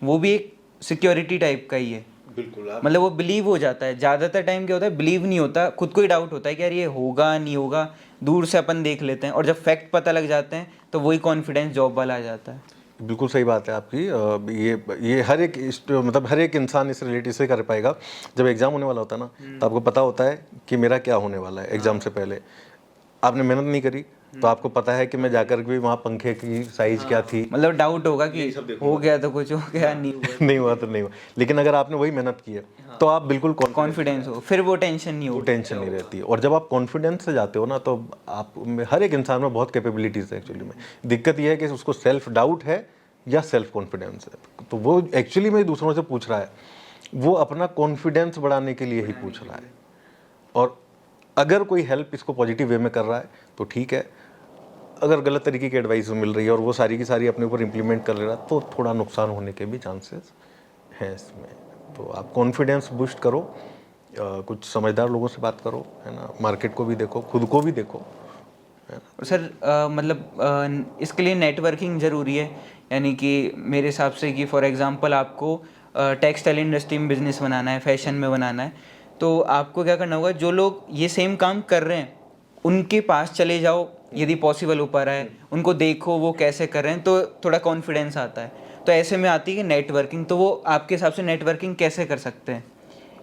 वो भी एक सिक्योरिटी टाइप का ही है। बिल्कुल मतलब वो बिलीव हो जाता है। ज़्यादातर टाइम क्या होता है, बिलीव नहीं होता, खुद को ही डाउट होता है कि यार ये होगा नहीं होगा, दूर से अपन देख लेते हैं, और जब फैक्ट पता लग जाते हैं तो वही कॉन्फिडेंस जॉब वाला आ जाता है। बिल्कुल सही बात है आपकी। ये हर एक मतलब हर एक इंसान इस रिलेटिव से कर पाएगा। जब एग्ज़ाम होने वाला होता है ना, तो आपको पता होता है कि मेरा क्या होने वाला है एग्ज़ाम से पहले। आपने मेहनत नहीं करी तो आपको पता है कि मैं जाकर भी वहाँ पंखे की साइज़ क्या थी, मतलब डाउट होगा कि हो गया तो कुछ हो गया, नहीं हुआ नहीं हुआ तो नहीं हुआ। लेकिन अगर आपने वही मेहनत की है तो आप बिल्कुल कॉन्फिडेंस हो, फिर वो टेंशन नहीं होगी। टेंशन नहीं रहती है। और जब आप कॉन्फिडेंस से जाते हो ना, तो आप हर एक इंसान में बहुत कैपेबिलिटीज़ है एक्चुअली में। दिक्कत यह है कि उसको सेल्फ डाउट है या सेल्फ कॉन्फिडेंस है। तो वो एक्चुअली में दूसरों से पूछ रहा है, वो अपना कॉन्फिडेंस बढ़ाने के लिए ही पूछ रहा है। और अगर कोई हेल्प इसको पॉजिटिव वे में कर रहा है तो ठीक है, अगर गलत तरीके की एडवाइस मिल रही है और वो सारी की सारी अपने ऊपर इम्प्लीमेंट कर ले रहा है तो थोड़ा नुकसान होने के भी चांसेस हैं इसमें। तो आप कॉन्फिडेंस बूस्ट करो, कुछ समझदार लोगों से बात करो, है ना, मार्केट को भी देखो, खुद को भी देखो। सर मतलब इसके लिए नेटवर्किंग ज़रूरी है, यानी कि मेरे हिसाब से कि फॉर एग्जांपल आपको टेक्सटाइल इंडस्ट्री में बिजनेस बनाना है, फैशन में बनाना है, तो आपको क्या करना होगा, जो लोग ये सेम काम कर रहे हैं उनके पास चले जाओ यदि पॉसिबल हो पा रहा है, उनको देखो वो कैसे कर रहे हैं, तो थोड़ा कॉन्फिडेंस आता है। तो ऐसे में आती है नेटवर्किंग। तो वो आपके हिसाब से नेटवर्किंग कैसे कर सकते हैं?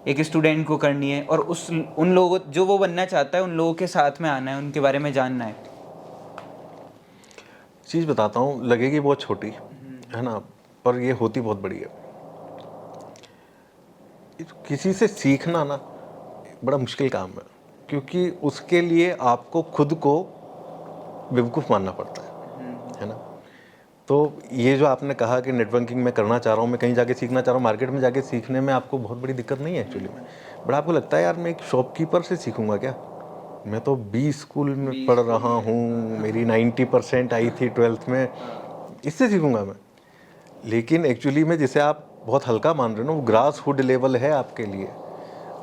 एक स्टूडेंट को करनी है और उन लोगों जो वो बनना चाहता है उन लोगों के साथ में आना है, उनके बारे में जानना है। चीज़ बताता हूँ, लगेगी बहुत छोटी, है ना, पर ये होती बहुत बड़ी है। किसी से सीखना ना बड़ा मुश्किल काम है, क्योंकि उसके लिए आपको खुद को बेवकूफ़ मानना पड़ता है ना। तो ये जो आपने कहा कि नेटवर्किंग मैं करना चाह रहा हूँ, मैं कहीं जाके सीखना चाह रहा हूँ, मार्केट में जाके सीखने में आपको बहुत बड़ी दिक्कत नहीं है एक्चुअली में। बट आपको लगता है यार मैं एक शॉपकीपर से सीखूंगा क्या, मैं तो 20 स्कूल में पढ़ रहा हूँ, मेरी 90% आई थी 12th में, इससे सीखूंगा मैं। लेकिन एक्चुअली में जिसे आप बहुत हल्का मान रहे हो ना, वो ग्रास हुड लेवल है आपके लिए।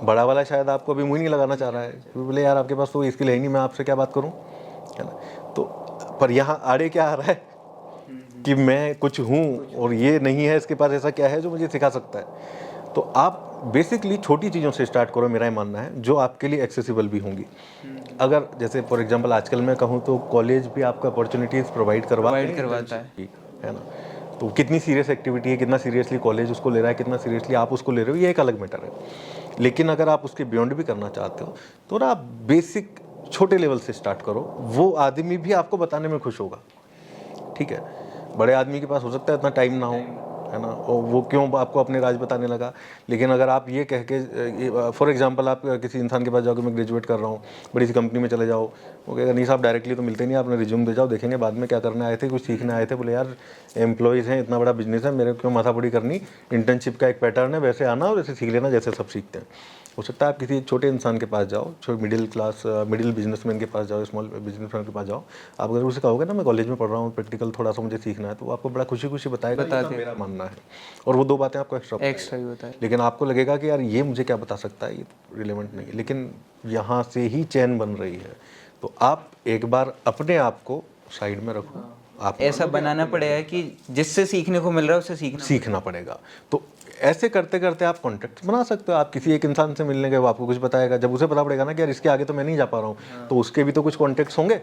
बड़ा वाला शायद आपको अभी मुँह नहीं लगाना चाह रहा है, बोले यार आपके पास तो स्किल है नहीं, मैं आपसे क्या बात करूँ, है ना। तो पर यहाँ आड़े क्या आ रहा है कि मैं कुछ हूँ और ये नहीं है, इसके पास ऐसा क्या है जो मुझे सिखा सकता है। तो आप बेसिकली छोटी चीज़ों से स्टार्ट करो, मेरा ये मानना है, जो आपके लिए एक्सेसिबल भी होंगी। अगर जैसे फॉर एग्जांपल आजकल मैं कहूँ तो कॉलेज भी आपको अपॉर्चुनिटीज़ प्रोवाइड करवाता है ना। तो कितनी सीरियस एक्टिविटी है, कितना सीरियसली कॉलेज उसको ले रहा है, कितना सीरियसली आप उसको ले रहे हो, ये एक अलग मैटर है। लेकिन अगर आप उसके बियॉन्ड भी करना चाहते हो तो ना आप बेसिक छोटे लेवल से स्टार्ट करो, वो आदमी भी आपको बताने में खुश होगा। ठीक है, बड़े आदमी के पास हो सकता है इतना टाइम ना हो, है ना, और वो क्यों आपको अपने राज बताने लगा। लेकिन अगर आप ये कह के फॉर एग्जांपल आप किसी इंसान के पास जाओगे मैं ग्रेजुएट कर रहा हूँ, बड़ी सी कंपनी में चले जाओ, वो कहेगा नहीं साहब डायरेक्टली तो मिलते नहीं, आपने रिज्यूम दे जाओ, देखेंगे बाद में क्या करने आए थे, कुछ सीखने आए थे। बोले यार एम्प्लॉयज़ हैं, इतना बड़ा बिजनेस है, मेरे क्यों माथापड़ी करनी, इंटर्नशिप का एक पैटर्न है, वैसे आना और वैसे सीख लेना जैसे सब सीखते हैं। हो सकता है आप किसी छोटे इंसान के पास जाओ, मिडिल बिजनेसमैन के पास जाओ, स्मॉल बिजनेसमैन के पास जाओ, आप अगर उसे कहोगे ना मैं कॉलेज में पढ़ रहा हूँ, प्रैक्टिकल थोड़ा सा मुझे सीखना है, तो वो आपको बड़ा खुशी खुशी बताएगा, मेरा मानना है। और वो 2 बातें आपको एक्स्ट्रा ही बताए, लेकिन आपको लगेगा कि यार ये मुझे क्या बता सकता है, ये रिलेवेंट नहीं है, लेकिन यहाँ से ही चैन बन रही है। तो आप एक बार अपने आप को साइड में रखो, आप ऐसा बनाना पड़ेगा कि जिससे सीखने को मिल रहा है उससे सीखना पड़ेगा। तो ऐसे करते करते आप कॉन्टेक्ट बना सकते हो। आप किसी एक इंसान से मिलने गए, वो आपको कुछ बताएगा, जब उसे पता पड़ेगा ना कि यार इसके आगे तो मैं नहीं जा पा रहा हूँ, तो उसके भी तो कुछ कॉन्टेक्ट्स होंगे,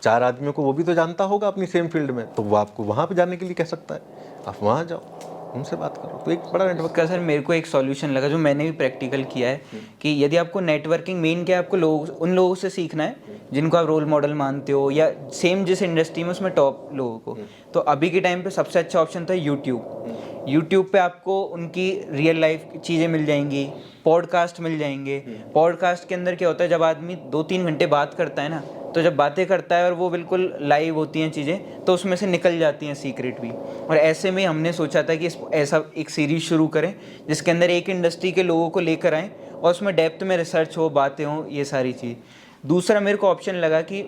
4 आदमियों को वो भी तो जानता होगा अपनी सेम फील्ड में, तो वो आपको वहाँ पे जाने के लिए कह सकता है, आप वहाँ जाओ, उनसे बात करो। तो एक बड़ा नेटवर्क का सर मेरे को एक सॉल्यूशन लगा जो मैंने भी प्रैक्टिकल किया है कि यदि आपको नेटवर्किंग मेन क्या, आपको उन लोगों से सीखना है जिनको आप रोल मॉडल मानते हो या सेम जिस इंडस्ट्री में उसमें टॉप लोगों को। तो अभी के टाइम पे सबसे अच्छा ऑप्शन था यूट्यूब पे आपको उनकी रियल लाइफ चीज़ें मिल जाएंगी, पॉडकास्ट मिल जाएंगे। पॉडकास्ट के अंदर क्या होता है, जब आदमी 2-3 घंटे बात करता है ना, तो जब बातें करता है और वो बिल्कुल लाइव होती हैं चीज़ें, तो उसमें से निकल जाती हैं सीक्रेट भी। और ऐसे में हमने सोचा था कि ऐसा एक सीरीज़ शुरू करें जिसके अंदर एक इंडस्ट्री के लोगों को लेकर आएँ और उसमें डेप्थ में रिसर्च हो, बातें हों, ये सारी चीज़। दूसरा मेरे को ऑप्शन लगा कि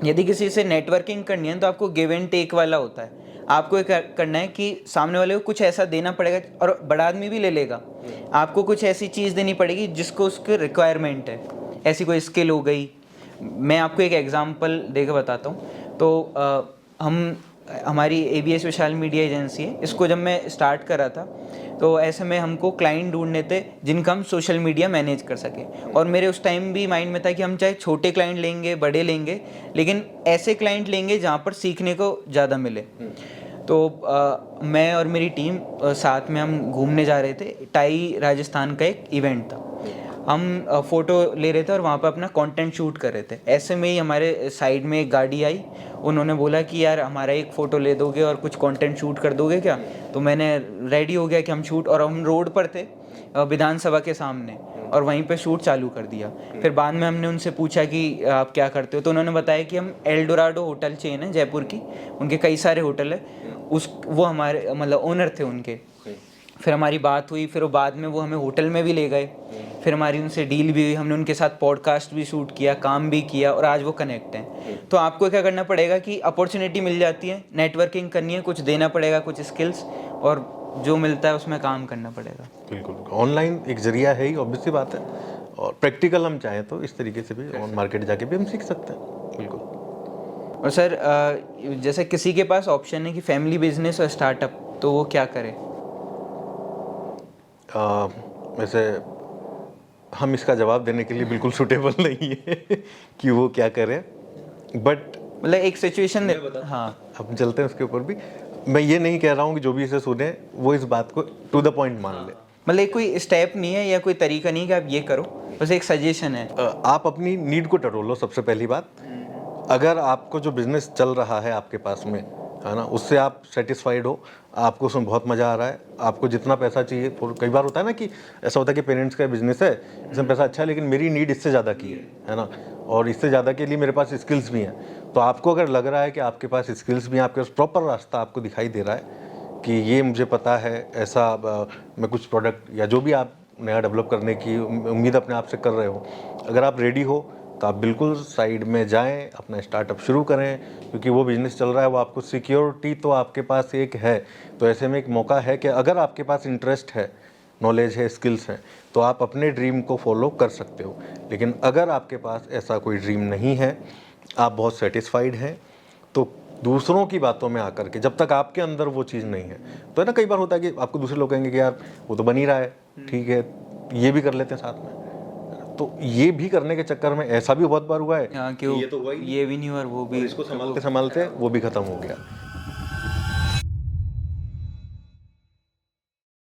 यदि किसी से नेटवर्किंग करनी है तो आपको गिव एंड टेक वाला होता है। आपको ये करना है कि सामने वाले को कुछ ऐसा देना पड़ेगा, और बड़ा आदमी भी ले लेगा, आपको कुछ ऐसी चीज़ देनी पड़ेगी जिसको उसके रिक्वायरमेंट है। ऐसी कोई स्किल हो गई। मैं आपको एक एग्जांपल देकर बताता हूँ। तो हमारी ABS विशाल मीडिया एजेंसी है, इसको जब मैं स्टार्ट करा था तो ऐसे में हमको क्लाइंट ढूंढने थे जिनका हम सोशल मीडिया मैनेज कर सके। और मेरे उस टाइम भी माइंड में था कि हम चाहे छोटे क्लाइंट लेंगे, बड़े लेंगे, लेकिन ऐसे क्लाइंट लेंगे जहाँ पर सीखने को ज़्यादा मिले। तो मैं और मेरी टीम साथ में हम घूमने जा रहे थे। टाई राजस्थान का एक इवेंट था, हम फ़ोटो ले रहे थे और वहाँ पर अपना कंटेंट शूट कर रहे थे। ऐसे में ही हमारे साइड में एक गाड़ी आई, उन्होंने बोला कि यार हमारा एक फ़ोटो ले दोगे और कुछ कंटेंट शूट कर दोगे क्या? तो मैंने रेडी हो गया कि हम शूट, और हम रोड पर थे विधानसभा के सामने, और वहीं पे शूट चालू कर दिया। फिर बाद में हमने उनसे पूछा कि आप क्या करते हो, तो उन्होंने बताया कि हम एल्डोराडो होटल चेन है जयपुर की, उनके कई सारे होटल है, वो हमारे मतलब ओनर थे उनके। फिर हमारी बात हुई, फिर वो बाद में वो हमें होटल में भी ले गए, फिर हमारी उनसे डील भी हुई, हमने उनके साथ पॉडकास्ट भी शूट किया, काम भी किया, और आज वो कनेक्ट हैं। तो आपको क्या करना पड़ेगा कि अपॉर्चुनिटी मिल जाती है, नेटवर्किंग करनी है, कुछ देना पड़ेगा, कुछ स्किल्स, और जो मिलता है उसमें काम करना पड़ेगा। बिल्कुल, ऑनलाइन एक जरिया है ही, ऑब्वियस सी बात है, और प्रैक्टिकल हम चाहें तो इस तरीके से भी ऑन मार्केट जाके भी हम सीख सकते हैं। बिल्कुल। और सर जैसे किसी के पास ऑप्शन है कि फैमिली बिजनेस और स्टार्टअप, तो वो क्या करे? वैसे हम इसका जवाब देने के लिए बिल्कुल सूटेबल नहीं है कि वो क्या करे, बट मतलब एक सिचुएशन हाँ, हम चलते हैं उसके ऊपर भी। मैं ये नहीं कह रहा हूँ कि जो भी इसे सुने वो इस बात को टू द पॉइंट मान ले। मतलब कोई स्टेप नहीं है या कोई तरीका नहीं कि आप ये करो, बस एक सजेशन है। आप अपनी नीड को टटोलो। सबसे पहली बात, अगर आपको जो बिजनेस चल रहा है आपके पास में, है ना, उससे आप सेटिस्फाइड हो, आपको उसमें बहुत मज़ा आ रहा है, आपको जितना पैसा चाहिए, कई बार होता है ना कि ऐसा होता है कि पेरेंट्स का बिजनेस है, इसमें पैसा अच्छा है, लेकिन मेरी नीड इससे ज़्यादा की है ना, और इससे ज़्यादा के लिए मेरे पास स्किल्स भी हैं। तो आपको अगर लग रहा है कि आपके पास स्किल्स भी हैं, आपके पास प्रॉपर रास्ता आपको दिखाई दे रहा है कि ये मुझे पता है, ऐसा मैं कुछ प्रोडक्ट या जो भी आप नया डेवलप करने की उम्मीद अपने आप से कर रहे हो, अगर आप रेडी हो तो आप बिल्कुल साइड में जाएं, अपना स्टार्टअप शुरू करें, क्योंकि वो बिज़नेस चल रहा है, वो आपको सिक्योरिटी तो आपके पास एक है। तो ऐसे में एक मौका है कि अगर आपके पास इंटरेस्ट है, नॉलेज है, स्किल्स हैं, तो आप अपने ड्रीम को फॉलो कर सकते हो। लेकिन अगर आपके पास ऐसा कोई ड्रीम नहीं है, आप बहुत सेटिस्फाइड हैं, तो दूसरों की बातों में आकर के, जब तक आपके अंदर वो चीज़ नहीं है, तो है ना, कई बार होता है कि आपको दूसरे लोग कहेंगे कि यार वो तो बन ही रहा है, ठीक है, ये भी कर लेते हैं साथ में। तो ये भी करने के चक्कर में ऐसा भी बहुत बार हुआ है कि ये तो हुआ ही, ये भी नहीं हुआ, वो भी, इसको संभालते संभालते वो भी खत्म हो गया।